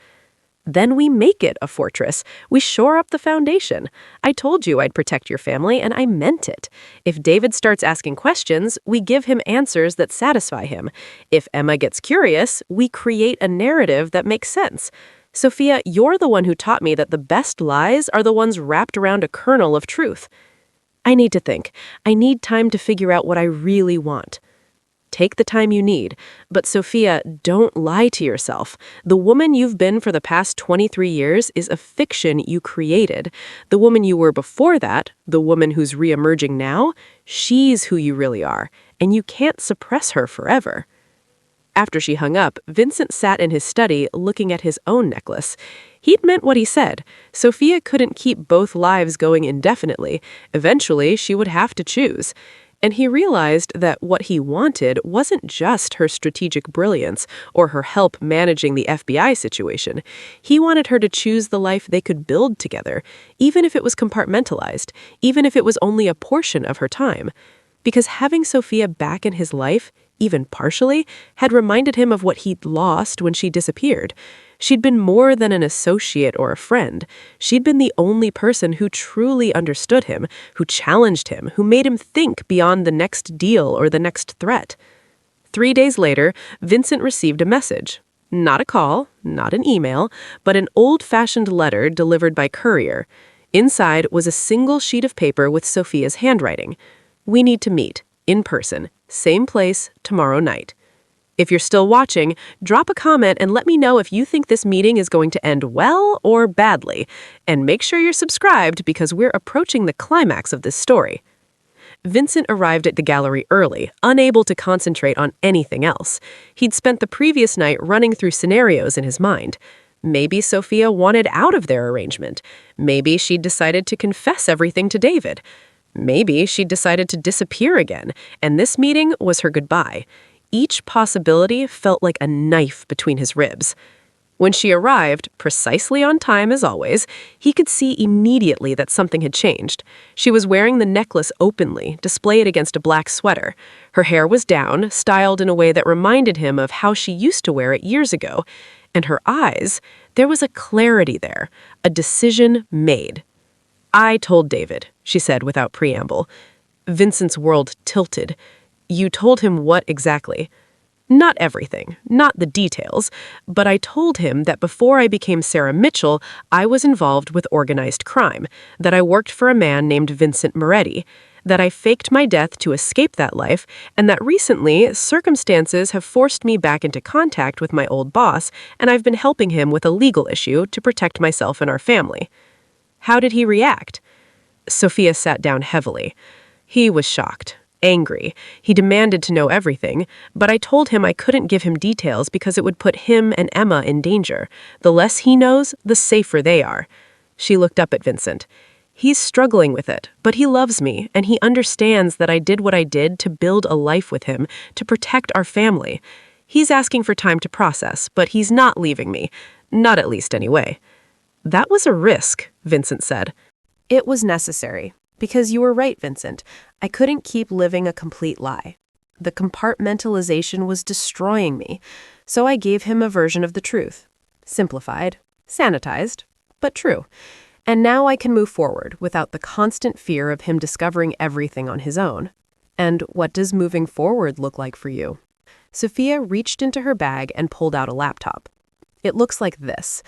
Then we make it a fortress. We shore up the foundation. I told you I'd protect your family, and I meant it. If David starts asking questions, we give him answers that satisfy him. If Emma gets curious, we create a narrative that makes sense. Sophia, you're the one who taught me that the best lies are the ones wrapped around a kernel of truth. I need to think. I need time to figure out what I really want. Take the time you need, but Sophia, don't lie to yourself. The woman you've been for the past 23 years is a fiction you created. The woman you were before that, the woman who's reemerging now, she's who you really are, and you can't suppress her forever. After she hung up, Vincent sat in his study looking at his own necklace. He'd meant what he said. Sophia couldn't keep both lives going indefinitely. Eventually, she would have to choose. And he realized that what he wanted wasn't just her strategic brilliance or her help managing the FBI situation. He wanted her to choose the life they could build together, even if it was compartmentalized, even if it was only a portion of her time. Because having Sophia back in his life, even partially, had reminded him of what he'd lost when she disappeared. She'd been more than an associate or a friend. She'd been the only person who truly understood him, who challenged him, who made him think beyond the next deal or the next threat. 3 days later, Vincent received a message. Not a call, not an email, but an old-fashioned letter delivered by courier. Inside was a single sheet of paper with Sophia's handwriting. "We need to meet, in person, same place, tomorrow night." If you're still watching, drop a comment and let me know if you think this meeting is going to end well or badly. And make sure you're subscribed because we're approaching the climax of this story. Vincent arrived at the gallery early, unable to concentrate on anything else. He'd spent the previous night running through scenarios in his mind. Maybe Sophia wanted out of their arrangement. Maybe she'd decided to confess everything to David. Maybe she'd decided to disappear again, and this meeting was her goodbye. Each possibility felt like a knife between his ribs. When she arrived, precisely on time as always, he could see immediately that something had changed. She was wearing the necklace openly, displayed against a black sweater. Her hair was down, styled in a way that reminded him of how she used to wear it years ago. And her eyes, there was a clarity there, a decision made. "I told David," she said without preamble. Vincent's world tilted. "You told him what exactly?" "Not everything, not the details, but I told him that before I became Sarah Mitchell, I was involved with organized crime, that I worked for a man named Vincent Moretti, that I faked my death to escape that life, and that recently, circumstances have forced me back into contact with my old boss, and I've been helping him with a legal issue to protect myself and our family." How did he react? Sophia sat down heavily. He was shocked. Angry. He demanded to know everything, but I told him I couldn't give him details because it would put him and Emma in danger. The less he knows, the safer they are. She looked up at Vincent. "He's struggling with it, but he loves me, and he understands that I did what I did to build a life with him, to protect our family. He's asking for time to process, but he's not leaving me. Not at least anyway." "That was a risk," Vincent said. It was necessary. Because you were right, Vincent. I couldn't keep living a complete lie. The compartmentalization was destroying me, so I gave him a version of the truth. Simplified, sanitized, but true. And now I can move forward without the constant fear of him discovering everything on his own. And what does moving forward look like for you? Sophia reached into her bag and pulled out a laptop. It looks like this.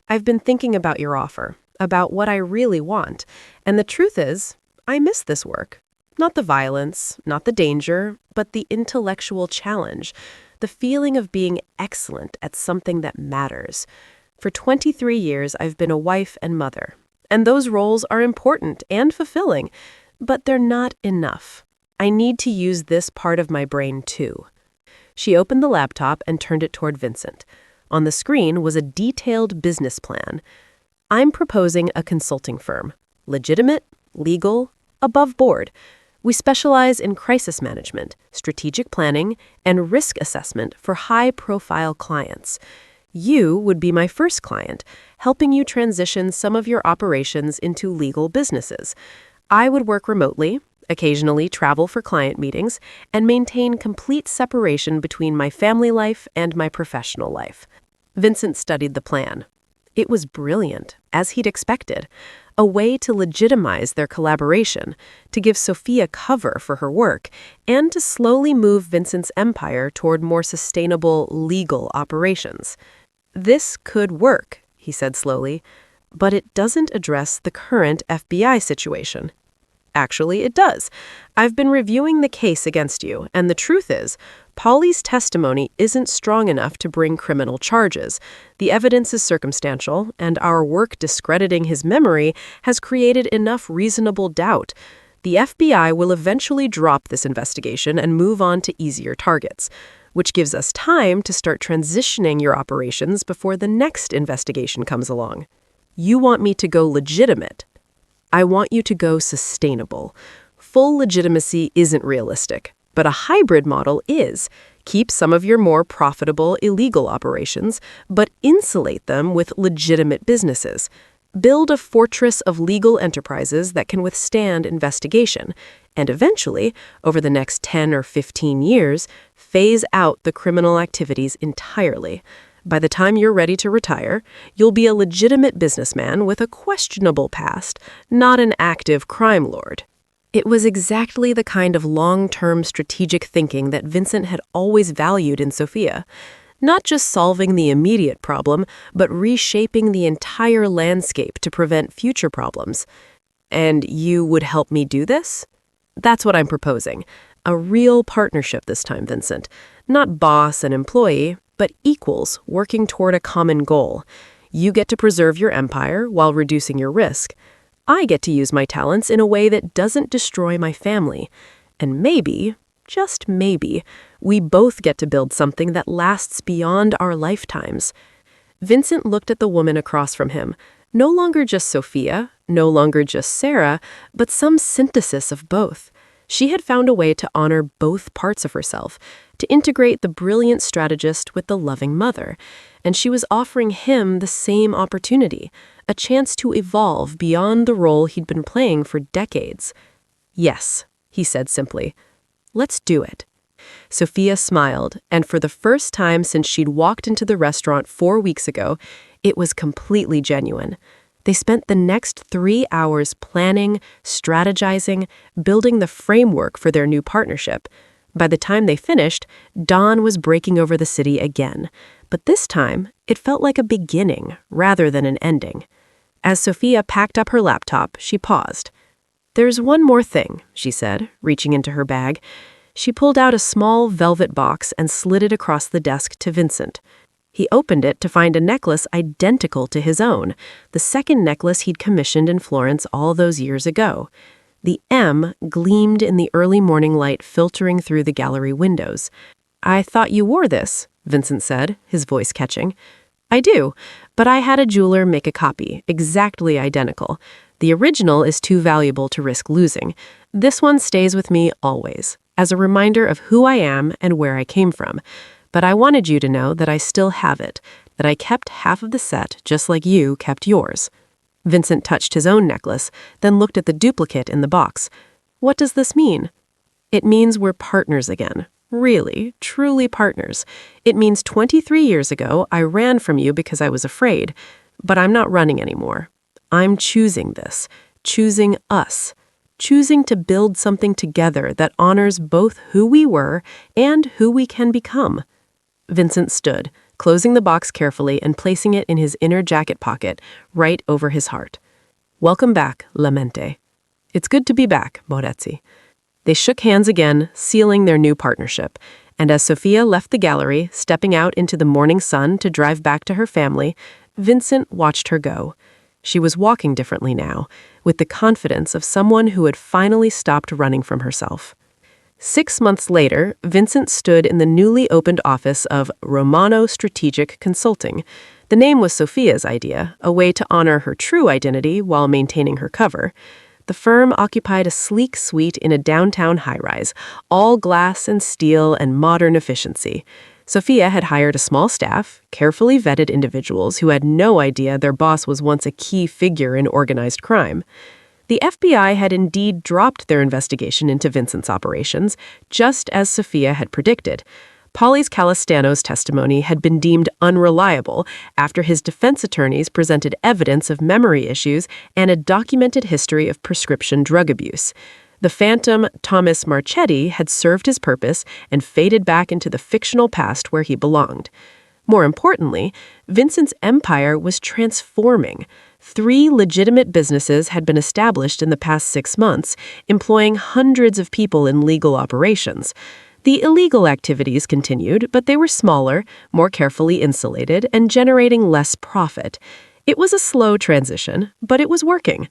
I've been thinking about your offer, about what I really want, and the truth is, I miss this work. Not the violence, not the danger, but the intellectual challenge, the feeling of being excellent at something that matters. For 23 years, I've been a wife and mother, and those roles are important and fulfilling, but they're not enough. I need to use this part of my brain too. She opened the laptop and turned it toward Vincent. On the screen was a detailed business plan. I'm proposing a consulting firm. Legitimate, legal, above board. We specialize in crisis management, strategic planning, and risk assessment for high-profile clients. You would be my first client, helping you transition some of your operations into legal businesses. I would work remotely, occasionally travel for client meetings, and maintain complete separation between my family life and my professional life. Vincent studied the plan. It was brilliant, as he'd expected. A way to legitimize their collaboration, to give Sophia cover for her work, and to slowly move Vincent's empire toward more sustainable legal operations. This could work he said slowly, but it doesn't address the current FBI situation. Actually, it does. I've been reviewing the case against you, and the truth is, Paulie's testimony isn't strong enough to bring criminal charges. The evidence is circumstantial, and our work discrediting his memory has created enough reasonable doubt. The FBI will eventually drop this investigation and move on to easier targets, which gives us time to start transitioning your operations before the next investigation comes along. You want me to go legitimate. I want you to go sustainable. Full legitimacy isn't realistic, but a hybrid model is. Keep some of your more profitable illegal operations, but insulate them with legitimate businesses. Build a fortress of legal enterprises that can withstand investigation, and eventually, over the next 10 or 15 years, phase out the criminal activities entirely. By the time you're ready to retire, you'll be a legitimate businessman with a questionable past, not an active crime lord. It was exactly the kind of long-term strategic thinking that Vincent had always valued in Sophia. Not just solving the immediate problem, but reshaping the entire landscape to prevent future problems. And you would help me do this? That's what I'm proposing. A real partnership this time, Vincent. Not boss and employee, but equals working toward a common goal. You get to preserve your empire while reducing your risk. I get to use my talents in a way that doesn't destroy my family. And maybe, just maybe, we both get to build something that lasts beyond our lifetimes. Vincent looked at the woman across from him. No longer just Sophia, no longer just Sarah, but some synthesis of both. She had found a way to honor both parts of herself, to integrate the brilliant strategist with the loving mother, and she was offering him the same opportunity, a chance to evolve beyond the role he'd been playing for decades. Yes, he said simply. Let's do it. Sophia smiled, and for the first time since she'd walked into the restaurant 4 weeks ago, it was completely genuine. They spent the next 3 hours planning, strategizing, building the framework for their new partnership. By the time they finished, dawn was breaking over the city again. But this time, it felt like a beginning rather than an ending. As Sophia packed up her laptop, she paused. "There's one more thing," she said, reaching into her bag. She pulled out a small velvet box and slid it across the desk to Vincent. He opened it to find a necklace identical to his own, the second necklace he'd commissioned in Florence all those years ago. The M gleamed in the early morning light filtering through the gallery windows. "I thought you wore this," Vincent said, his voice catching. "I do, but I had a jeweler make a copy, exactly identical. The original is too valuable to risk losing. This one stays with me always, as a reminder of who I am and where I came from. But I wanted you to know that I still have it, that I kept half of the set just like you kept yours." Vincent touched his own necklace, then looked at the duplicate in the box. "What does this mean?" "It means we're partners again. Really, truly partners. It means 23 years ago I ran from you because I was afraid, but I'm not running anymore. I'm choosing this, choosing us, choosing to build something together that honors both who we were and who we can become." Vincent stood, closing the box carefully and placing it in his inner jacket pocket, right over his heart. "Welcome back, Lamente. It's good to be back, Moretti." They shook hands again, sealing their new partnership, and as Sophia left the gallery, stepping out into the morning sun to drive back to her family, Vincent watched her go. She was walking differently now, with the confidence of someone who had finally stopped running from herself. 6 months later, Vincent stood in the newly opened office of Romano Strategic Consulting. The name was Sophia's idea, a way to honor her true identity while maintaining her cover. The firm occupied a sleek suite in a downtown high-rise, all glass and steel and modern efficiency. Sophia had hired a small staff, carefully vetted individuals who had no idea their boss was once a key figure in organized crime. The FBI had indeed dropped their investigation into Vincent's operations, just as Sophia had predicted. Paulis Calistano's testimony had been deemed unreliable after his defense attorneys presented evidence of memory issues and a documented history of prescription drug abuse. The phantom Thomas Marchetti had served his purpose and faded back into the fictional past where he belonged. More importantly, Vincent's empire was transforming. 3 legitimate businesses had been established in the past 6 months, employing hundreds of people in legal operations. The illegal activities continued, but they were smaller, more carefully insulated, and generating less profit. It was a slow transition, but it was working.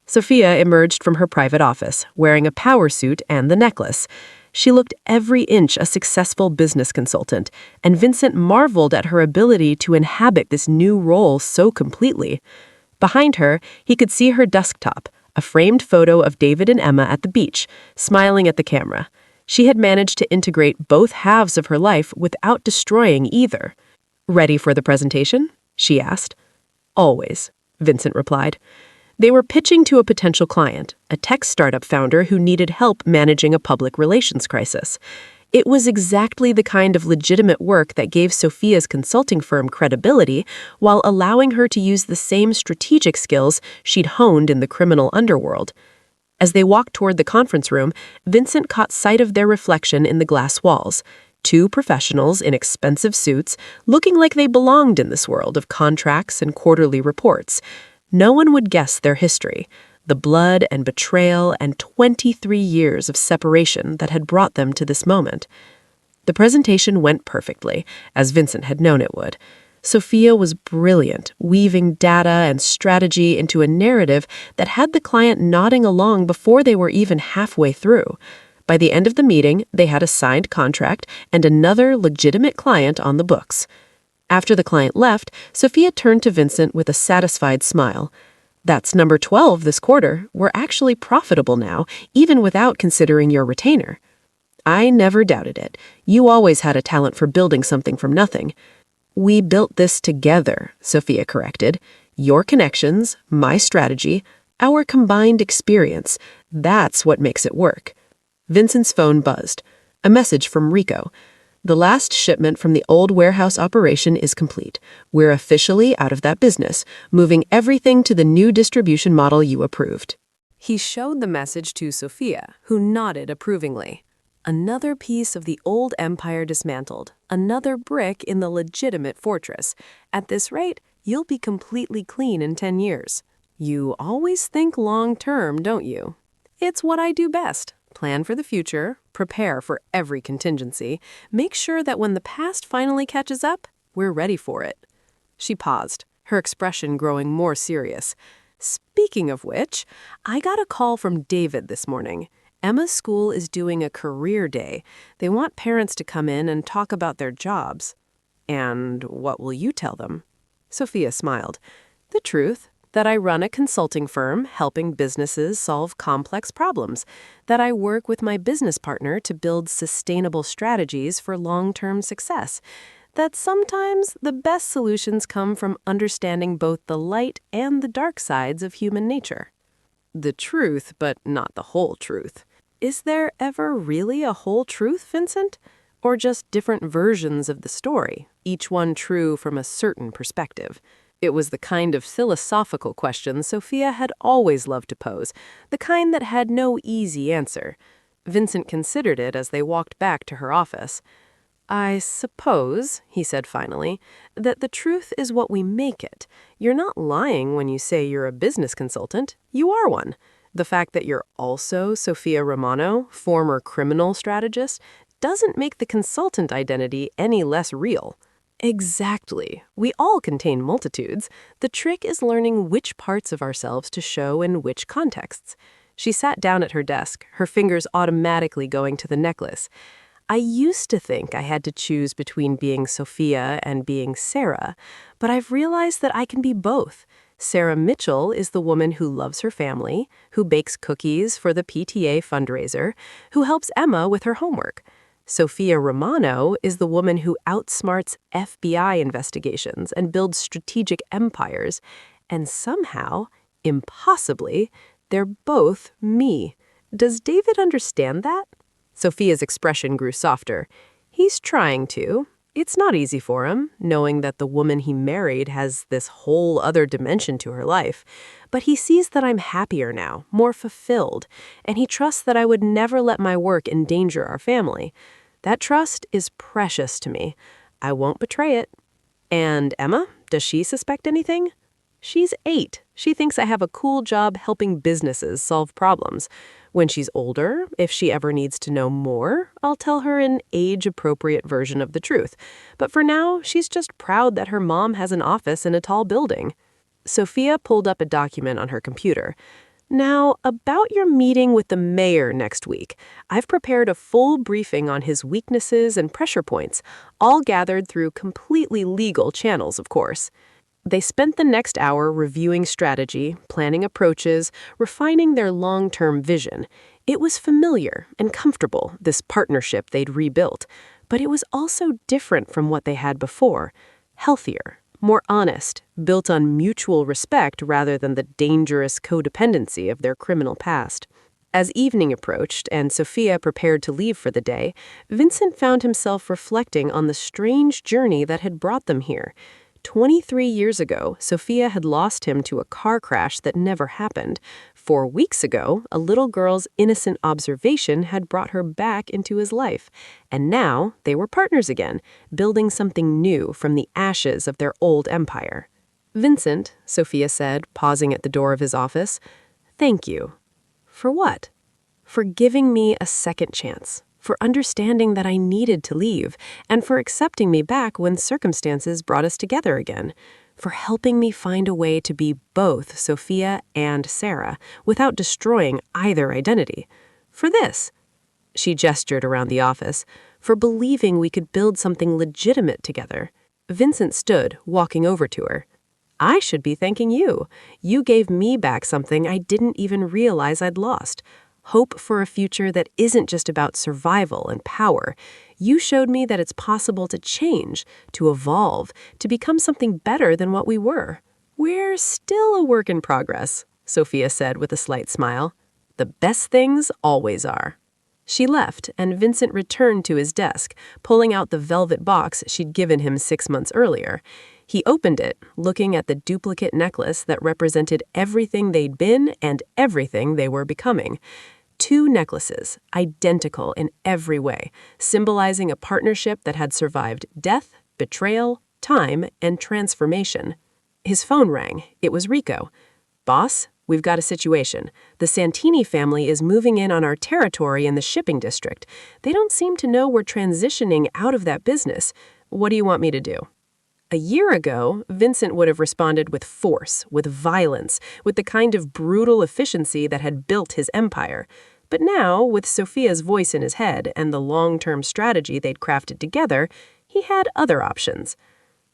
Sophia emerged from her private office, wearing a power suit and the necklace. She looked every inch a successful business consultant, and Vincent marveled at her ability to inhabit this new role so completely. Behind her, he could see her desktop, a framed photo of David and Emma at the beach, smiling at the camera. She had managed to integrate both halves of her life without destroying either. "Ready for the presentation?" she asked. "Always," Vincent replied. They were pitching to a potential client, a tech startup founder who needed help managing a public relations crisis. It was exactly the kind of legitimate work that gave Sophia's consulting firm credibility while allowing her to use the same strategic skills she'd honed in the criminal underworld. As they walked toward the conference room, Vincent caught sight of their reflection in the glass walls. 2 professionals in expensive suits, looking like they belonged in this world of contracts and quarterly reports. No one would guess their history, the blood and betrayal and 23 years of separation that had brought them to this moment. The presentation went perfectly, as Vincent had known it would. Sophia was brilliant, weaving data and strategy into a narrative that had the client nodding along before they were even halfway through. By the end of the meeting, they had a signed contract and another legitimate client on the books. After the client left, Sophia turned to Vincent with a satisfied smile. "That's number 12 this quarter. We're actually profitable now, even without considering your retainer." "I never doubted it. You always had a talent for building something from nothing." "We built this together," Sophia corrected. "Your connections, my strategy, our combined experience. That's what makes it work." Vincent's phone buzzed. A message from Rico. "The last shipment from the old warehouse operation is complete. We're officially out of that business, moving everything to the new distribution model you approved." He showed the message to Sophia, who nodded approvingly. Another piece of the old empire dismantled, another brick in the legitimate fortress. At this rate, you'll be completely clean in 10 years. You always think long-term, don't you? It's what I do best. Plan for the future, prepare for every contingency, make sure that when the past finally catches up, we're ready for it. She paused, her expression growing more serious. "Speaking of which, I got a call from David this morning. Emma's school is doing a career day. They want parents to come in and talk about their jobs." "And what will you tell them?" Sophia smiled. "The truth. That I run a consulting firm helping businesses solve complex problems, that I work with my business partner to build sustainable strategies for long-term success, that sometimes the best solutions come from understanding both the light and the dark sides of human nature." The truth, but not the whole truth. Is there ever really a whole truth, Vincent? Or just different versions of the story, each one true from a certain perspective? It was the kind of philosophical question Sophia had always loved to pose, the kind that had no easy answer. Vincent considered it as they walked back to her office. "I suppose," he said finally, "that the truth is what we make it. You're not lying when you say you're a business consultant. You are one. The fact that you're also Sophia Romano, former criminal strategist, doesn't make the consultant identity any less real." Exactly. We all contain multitudes. The trick is learning which parts of ourselves to show in which contexts. She sat down at her desk, her fingers automatically going to the necklace. "I used to think I had to choose between being Sophia and being Sarah, but I've realized that I can be both. Sarah Mitchell is the woman who loves her family, who bakes cookies for the PTA fundraiser, who helps Emma with her homework. Sophia Romano is the woman who outsmarts FBI investigations and builds strategic empires. And somehow, impossibly, they're both me. Does David understand that?" Sophia's expression grew softer. "He's trying to. It's not easy for him, knowing that the woman he married has this whole other dimension to her life. But he sees that I'm happier now, more fulfilled, and he trusts that I would never let my work endanger our family. That trust is precious to me. I won't betray it." And Emma, does she suspect anything? She's 8. She thinks I have a cool job helping businesses solve problems. When she's older, if she ever needs to know more, I'll tell her an age-appropriate version of the truth. But for now, she's just proud that her mom has an office in a tall building. Sophia pulled up a document on her computer. Now, about your meeting with the mayor next week, I've prepared a full briefing on his weaknesses and pressure points, all gathered through completely legal channels, of course. They spent the next hour reviewing strategy, planning approaches, refining their long-term vision. It was familiar and comfortable, this partnership they'd rebuilt, but it was also different from what they had before, healthier, more honest, built on mutual respect rather than the dangerous codependency of their criminal past. As evening approached and Sophia prepared to leave for the day, Vincent found himself reflecting on the strange journey that had brought them here. 23 years ago, Sophia had lost him to a car crash that never happened. 4 weeks ago, a little girl's innocent observation had brought her back into his life. And now, they were partners again, building something new from the ashes of their old empire. "Vincent," Sophia said, pausing at the door of his office, "thank you." "For what?" "For giving me a second chance. For understanding that I needed to leave, and for accepting me back when circumstances brought us together again. For helping me find a way to be both Sophia and Sarah, without destroying either identity. For this." She gestured around the office. "For believing we could build something legitimate together." Vincent stood, walking over to her. "I should be thanking you. You gave me back something I didn't even realize I'd lost. Hope for a future that isn't just about survival and power. You showed me that it's possible to change, to evolve, to become something better than what we were." "We're still a work in progress," Sophia said with a slight smile. "The best things always are." She left, and Vincent returned to his desk, pulling out the velvet box she'd given him 6 months earlier. He opened it, looking at the duplicate necklace that represented everything they'd been and everything they were becoming. 2 necklaces, identical in every way, symbolizing a partnership that had survived death, betrayal, time, and transformation. His phone rang. It was Rico. "Boss, we've got a situation. The Santini family is moving in on our territory in the shipping district. They don't seem to know we're transitioning out of that business. What do you want me to do?" A year ago, Vincent would have responded with force, with violence, with the kind of brutal efficiency that had built his empire. But now, with Sophia's voice in his head and the long-term strategy they'd crafted together, he had other options.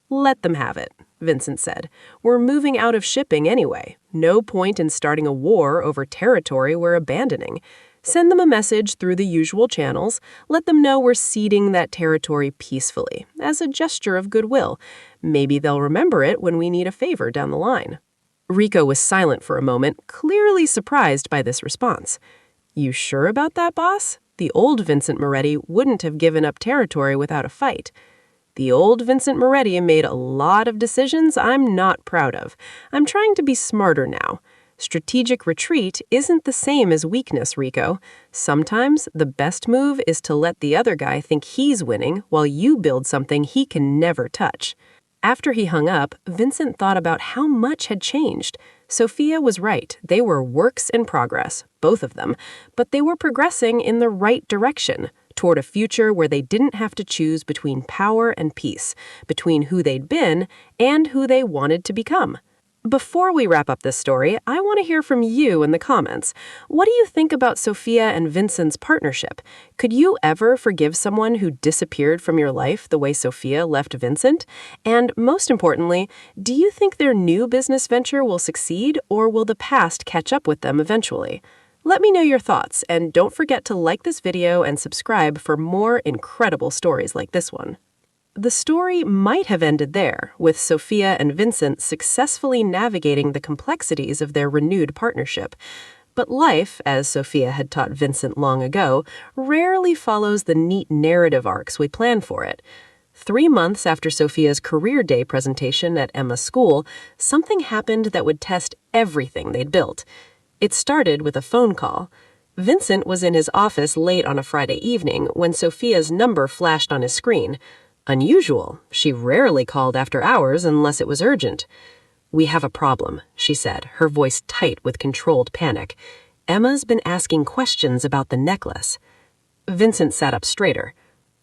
"Let them have it," Vincent said. "We're moving out of shipping anyway. No point in starting a war over territory we're abandoning. Send them a message through the usual channels. Let them know we're ceding that territory peacefully, as a gesture of goodwill. Maybe they'll remember it when we need a favor down the line." Rico was silent for a moment, clearly surprised by this response. "You sure about that, boss? The old Vincent Moretti wouldn't have given up territory without a fight." "The old Vincent Moretti made a lot of decisions I'm not proud of. I'm trying to be smarter now. Strategic retreat isn't the same as weakness, Rico. Sometimes the best move is to let the other guy think he's winning while you build something he can never touch." After he hung up, Vincent thought about how much had changed. Sophia was right. They were works in progress, both of them, but they were progressing in the right direction, toward a future where they didn't have to choose between power and peace, between who they'd been and who they wanted to become. Before we wrap up this story, I want to hear from you in the comments. What do you think about Sophia and Vincent's partnership? Could you ever forgive someone who disappeared from your life the way Sophia left Vincent? And most importantly, do you think their new business venture will succeed, or will the past catch up with them eventually? Let me know your thoughts, and don't forget to like this video and subscribe for more incredible stories like this one. The story might have ended there, with Sophia and Vincent successfully navigating the complexities of their renewed partnership. But life, as Sophia had taught Vincent long ago, rarely follows the neat narrative arcs we plan for it. 3 months after Sophia's career day presentation at Emma's school, something happened that would test everything they'd built. It started with a phone call. Vincent was in his office late on a Friday evening when Sophia's number flashed on his screen. Unusual. She rarely called after hours unless it was urgent. "We have a problem," she said, her voice tight with controlled panic. "Emma's been asking questions about the necklace." Vincent sat up straighter.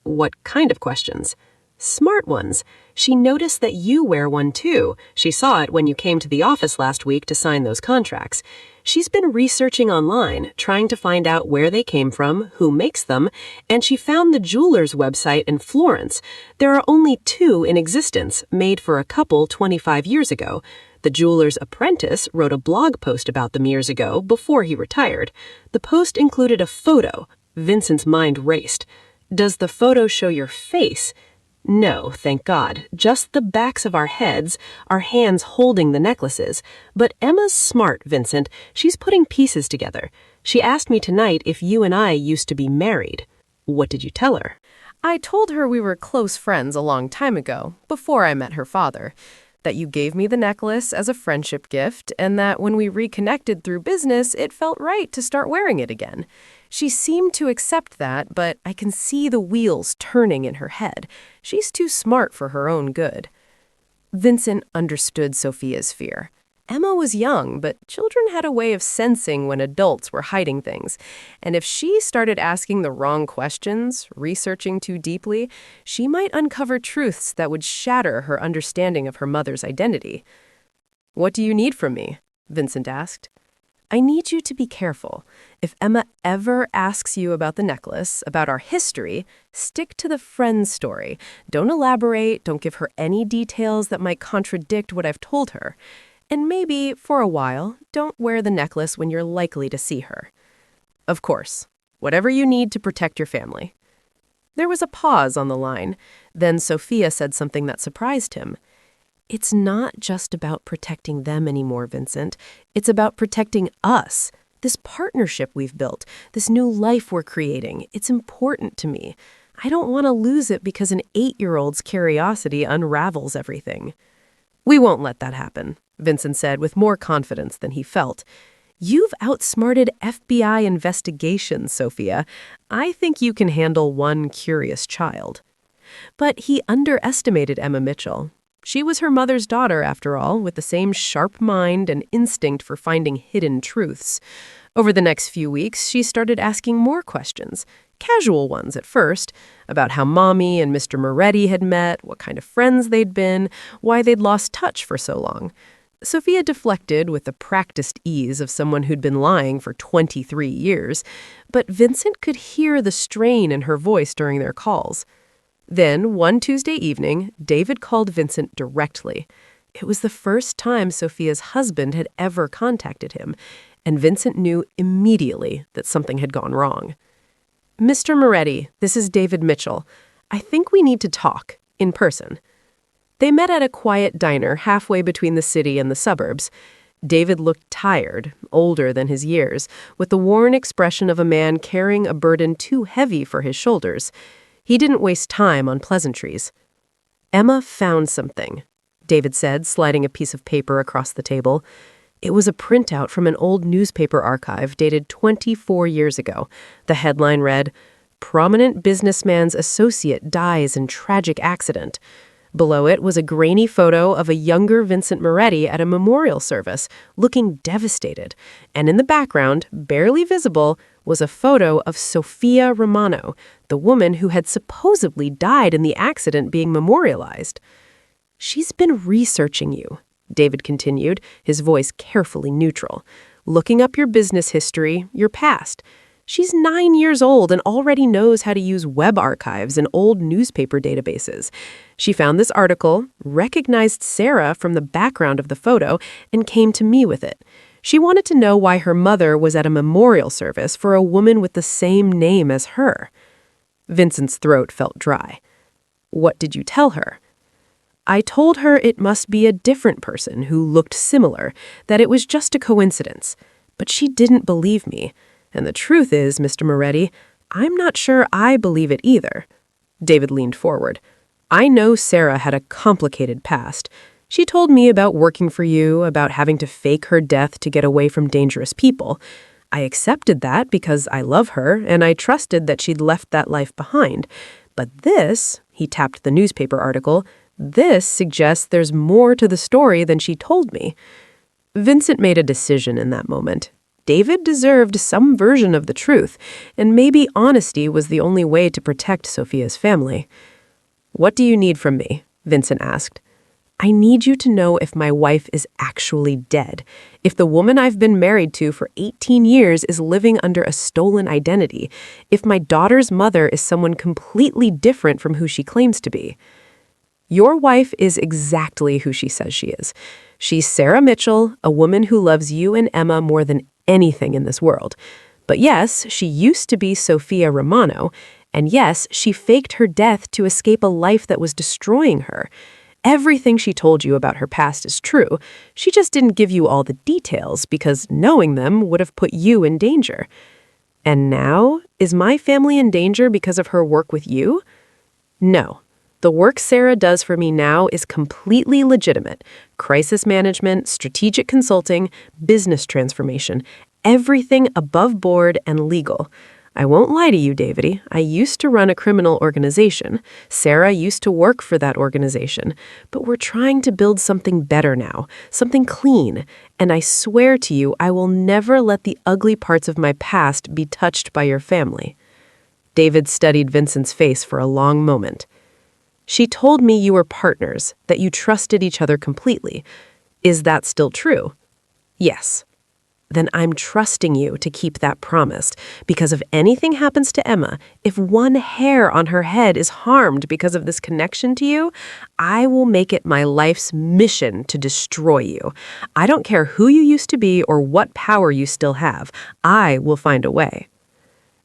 "What kind of questions?" "Smart ones. She noticed that you wear one too. She saw it when you came to the office last week to sign those contracts. She's been researching online, trying to find out where they came from, who makes them, and she found the jeweler's website in Florence. There are only 2 in existence, made for a couple 25 years ago. The jeweler's apprentice wrote a blog post about them years ago, before he retired. The post included a photo." Vincent's mind raced. "Does the photo show your face?" "No, thank God. Just the backs of our heads, our hands holding the necklaces. But Emma's smart, Vincent. She's putting pieces together. She asked me tonight if you and I used to be married." "What did you tell her?" I told her we were close friends a long time ago, before I met her father, that you gave me the necklace as a friendship gift, and that when we reconnected through business, it felt right to start wearing it again. She seemed to accept that, but I can see the wheels turning in her head. She's too smart for her own good. Vincent understood Sophia's fear. Emma was young, but children had a way of sensing when adults were hiding things. And if she started asking the wrong questions, researching too deeply, she might uncover truths that would shatter her understanding of her mother's identity. "What do you need from me?" Vincent asked. "I need you to be careful. If Emma ever asks you about the necklace, about our history, stick to the friend story. Don't elaborate, don't give her any details that might contradict what I've told her. And maybe, for a while, don't wear the necklace when you're likely to see her." "Of course. Whatever you need to protect your family." There was a pause on the line. Then Sophia said something that surprised him. "It's not just about protecting them anymore, Vincent. It's about protecting us. This partnership we've built, this new life we're creating, it's important to me. I don't want to lose it because an 8-year-old's curiosity unravels everything." "We won't let that happen," Vincent said with more confidence than he felt. "You've outsmarted FBI investigations, Sophia. I think you can handle one curious child." But he underestimated Emma Mitchell. She was her mother's daughter, after all, with the same sharp mind and instinct for finding hidden truths. Over the next few weeks, she started asking more questions, casual ones at first, about how Mommy and Mr. Moretti had met, what kind of friends they'd been, why they'd lost touch for so long. Sophia deflected with the practiced ease of someone who'd been lying for 23 years, but Vincent could hear the strain in her voice during their calls. Then, one Tuesday evening, David called Vincent directly. It was the first time Sophia's husband had ever contacted him, and Vincent knew immediately that something had gone wrong. "Mr. Moretti, this is David Mitchell. I think we need to talk, in person." They met at a quiet diner halfway between the city and the suburbs. David looked tired, older than his years, with the worn expression of a man carrying a burden too heavy for his shoulders. He didn't waste time on pleasantries. "Emma found something," David said, sliding a piece of paper across the table. It was a printout from an old newspaper archive dated 24 years ago. The headline read, "Prominent businessman's associate dies in tragic accident." Below it was a grainy photo of a younger Vincent Moretti at a memorial service, looking devastated. And in the background, barely visible, was a photo of Sophia Romano, the woman who had supposedly died in the accident being memorialized. "She's been researching you," David continued, his voice carefully neutral. "Looking up your business history, your past. She's 9 years old and already knows how to use web archives and old newspaper databases. She found this article, recognized Sarah from the background of the photo, and came to me with it. She wanted to know why her mother was at a memorial service for a woman with the same name as her." Vincent's throat felt dry. "What did you tell her?" "I told her it must be a different person who looked similar, that it was just a coincidence. But she didn't believe me. And the truth is, Mr. Moretti, I'm not sure I believe it either." David leaned forward. "I know Sarah had a complicated past. She told me about working for you, about having to fake her death to get away from dangerous people. I accepted that because I love her, and I trusted that she'd left that life behind. But this," He tapped the newspaper article. "This suggests there's more to the story than she told me." Vincent made a decision in that moment. David deserved some version of the truth, and maybe honesty was the only way to protect Sophia's family. "What do you need from me?" Vincent asked. "I need you to know if my wife is actually dead, if the woman I've been married to for 18 years is living under a stolen identity, if my daughter's mother is someone completely different from who she claims to be." "Your wife is exactly who she says she is. She's Sarah Mitchell, a woman who loves you and Emma more than anything in this world. But yes, she used to be Sophia Romano, and yes, she faked her death to escape a life that was destroying her. Everything she told you about her past is true. She just didn't give you all the details because knowing them would have put you in danger. And now, is my family in danger because of her work with you? No. The work Sarah does for me now is completely legitimate. Crisis management, strategic consulting, business transformation, everything above board and legal. I won't lie to you, Davidi. I used to run a criminal organization. Sarah used to work for that organization. But we're trying to build something better now, something clean. And I swear to you, I will never let the ugly parts of my past be touched by your family." David studied Vincent's face for a long moment. "She told me you were partners, that you trusted each other completely. Is that still true?" "Yes." "Then I'm trusting you to keep that promise, because if anything happens to Emma, if one hair on her head is harmed because of this connection to you, I will make it my life's mission to destroy you. I don't care who you used to be or what power you still have. I will find a way."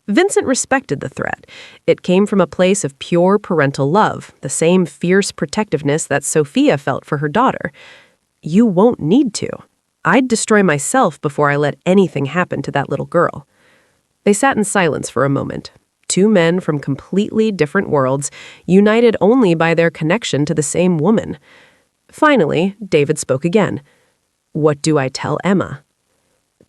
Vincent respected the threat. It came from a place of pure parental love, the same fierce protectiveness that Sophia felt for her daughter. "You won't need to. I'd destroy myself before I let anything happen to that little girl." They sat in silence for a moment. Two men from completely different worlds, united only by their connection to the same woman. Finally, David spoke again. "What do I tell Emma?"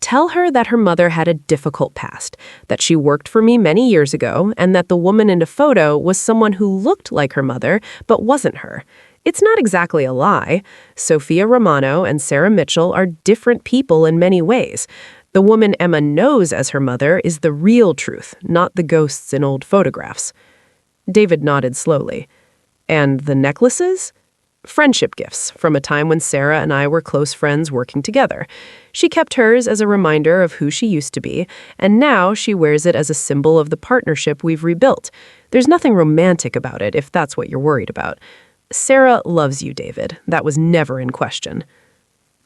"Tell her that her mother had a difficult past, that she worked for me many years ago, and that the woman in the photo was someone who looked like her mother but wasn't her. It's not exactly a lie. Sophia Romano and Sarah Mitchell are different people in many ways. The woman Emma knows as her mother is the real truth, not the ghosts in old photographs." David nodded slowly. "And the necklaces?" "Friendship gifts from a time when Sarah and I were close friends working together. She kept hers as a reminder of who she used to be, and now she wears it as a symbol of the partnership we've rebuilt. There's nothing romantic about it, if that's what you're worried about. Sarah loves you, David. That was never in question."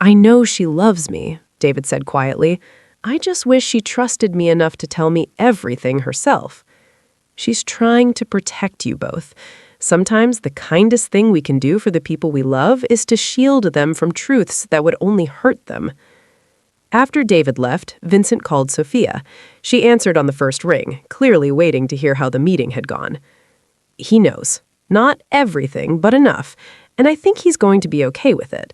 "I know she loves me," David said quietly. "I just wish she trusted me enough to tell me everything herself." "She's trying to protect you both. Sometimes the kindest thing we can do for the people we love is to shield them from truths that would only hurt them." After David left, Vincent called Sophia. She answered on the first ring, clearly waiting to hear how the meeting had gone. "He knows. Not everything, but enough. And I think he's going to be okay with it.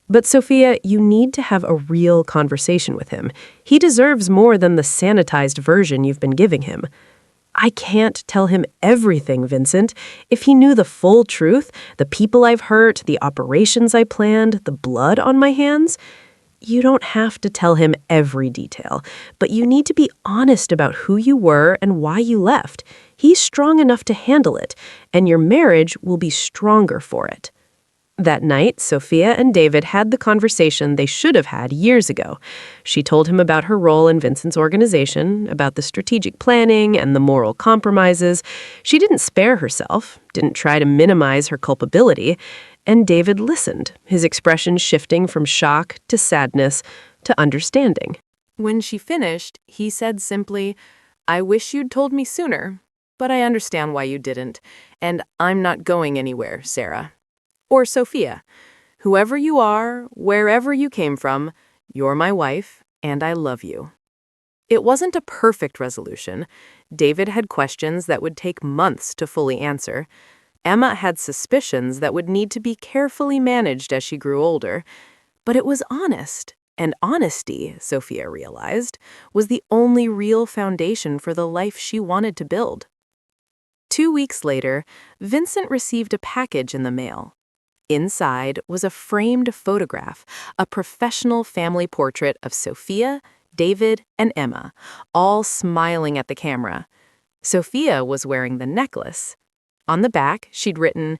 But Sophia, you need to have a real conversation with him. He deserves more than the sanitized version you've been giving him." "I can't tell him everything, Vincent. If he knew the full truth, the people I've hurt, the operations I planned, the blood on my hands." "You don't have to tell him every detail, but you need to be honest about who you were and why you left. He's strong enough to handle it, and your marriage will be stronger for it." That night, Sophia and David had the conversation they should have had years ago. She told him about her role in Vincent's organization, about the strategic planning and the moral compromises. She didn't spare herself, didn't try to minimize her culpability, and David listened, his expression shifting from shock to sadness to understanding. When she finished, he said simply, "I wish you'd told me sooner, but I understand why you didn't, and I'm not going anywhere, Sarah. Or Sophia. Whoever you are, wherever you came from, you're my wife, and I love you." It wasn't a perfect resolution. David had questions that would take months to fully answer. Emma had suspicions that would need to be carefully managed as she grew older. But it was honest, and honesty, Sophia realized, was the only real foundation for the life she wanted to build. 2 weeks later, Vincent received a package in the mail. Inside was a framed photograph, a professional family portrait of Sophia, David, and Emma, all smiling at the camera. Sophia was wearing the necklace. On the back, she'd written,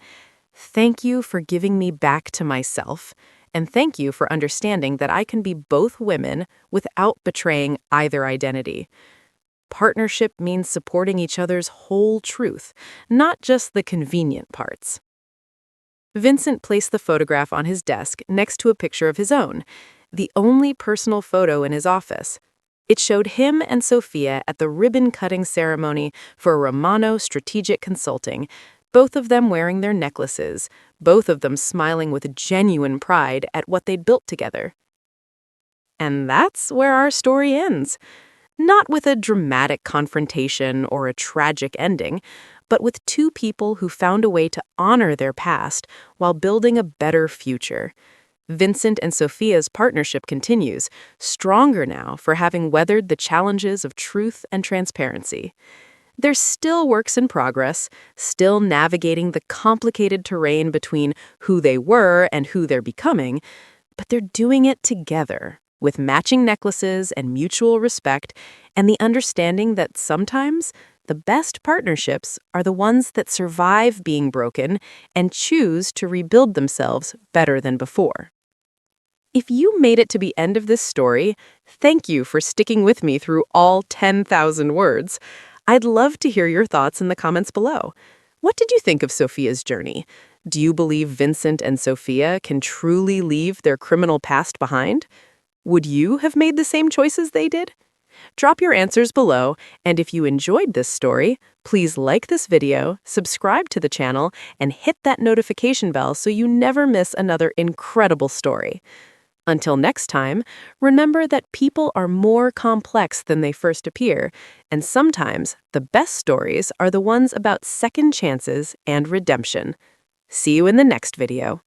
"Thank you for giving me back to myself, and thank you for understanding that I can be both women without betraying either identity. Partnership means supporting each other's whole truth, not just the convenient parts." Vincent placed the photograph on his desk next to a picture of his own, the only personal photo in his office. It showed him and Sophia at the ribbon-cutting ceremony for Romano Strategic Consulting, both of them wearing their necklaces, both of them smiling with genuine pride at what they'd built together. And that's where our story ends. Not with a dramatic confrontation or a tragic ending, but with two people who found a way to honor their past while building a better future. Vincent and Sophia's partnership continues, stronger now for having weathered the challenges of truth and transparency. They're still works in progress, still navigating the complicated terrain between who they were and who they're becoming, but they're doing it together, with matching necklaces and mutual respect, and the understanding that sometimes the best partnerships are the ones that survive being broken and choose to rebuild themselves better than before. If you made it to the end of this story, thank you for sticking with me through all 10,000 words. I'd love to hear your thoughts in the comments below. What did you think of Sophia's journey? Do you believe Vincent and Sophia can truly leave their criminal past behind? Would you have made the same choices they did? Drop your answers below, and if you enjoyed this story, please like this video, subscribe to the channel, and hit that notification bell so you never miss another incredible story. Until next time, remember that people are more complex than they first appear, and sometimes the best stories are the ones about second chances and redemption. See you in the next video.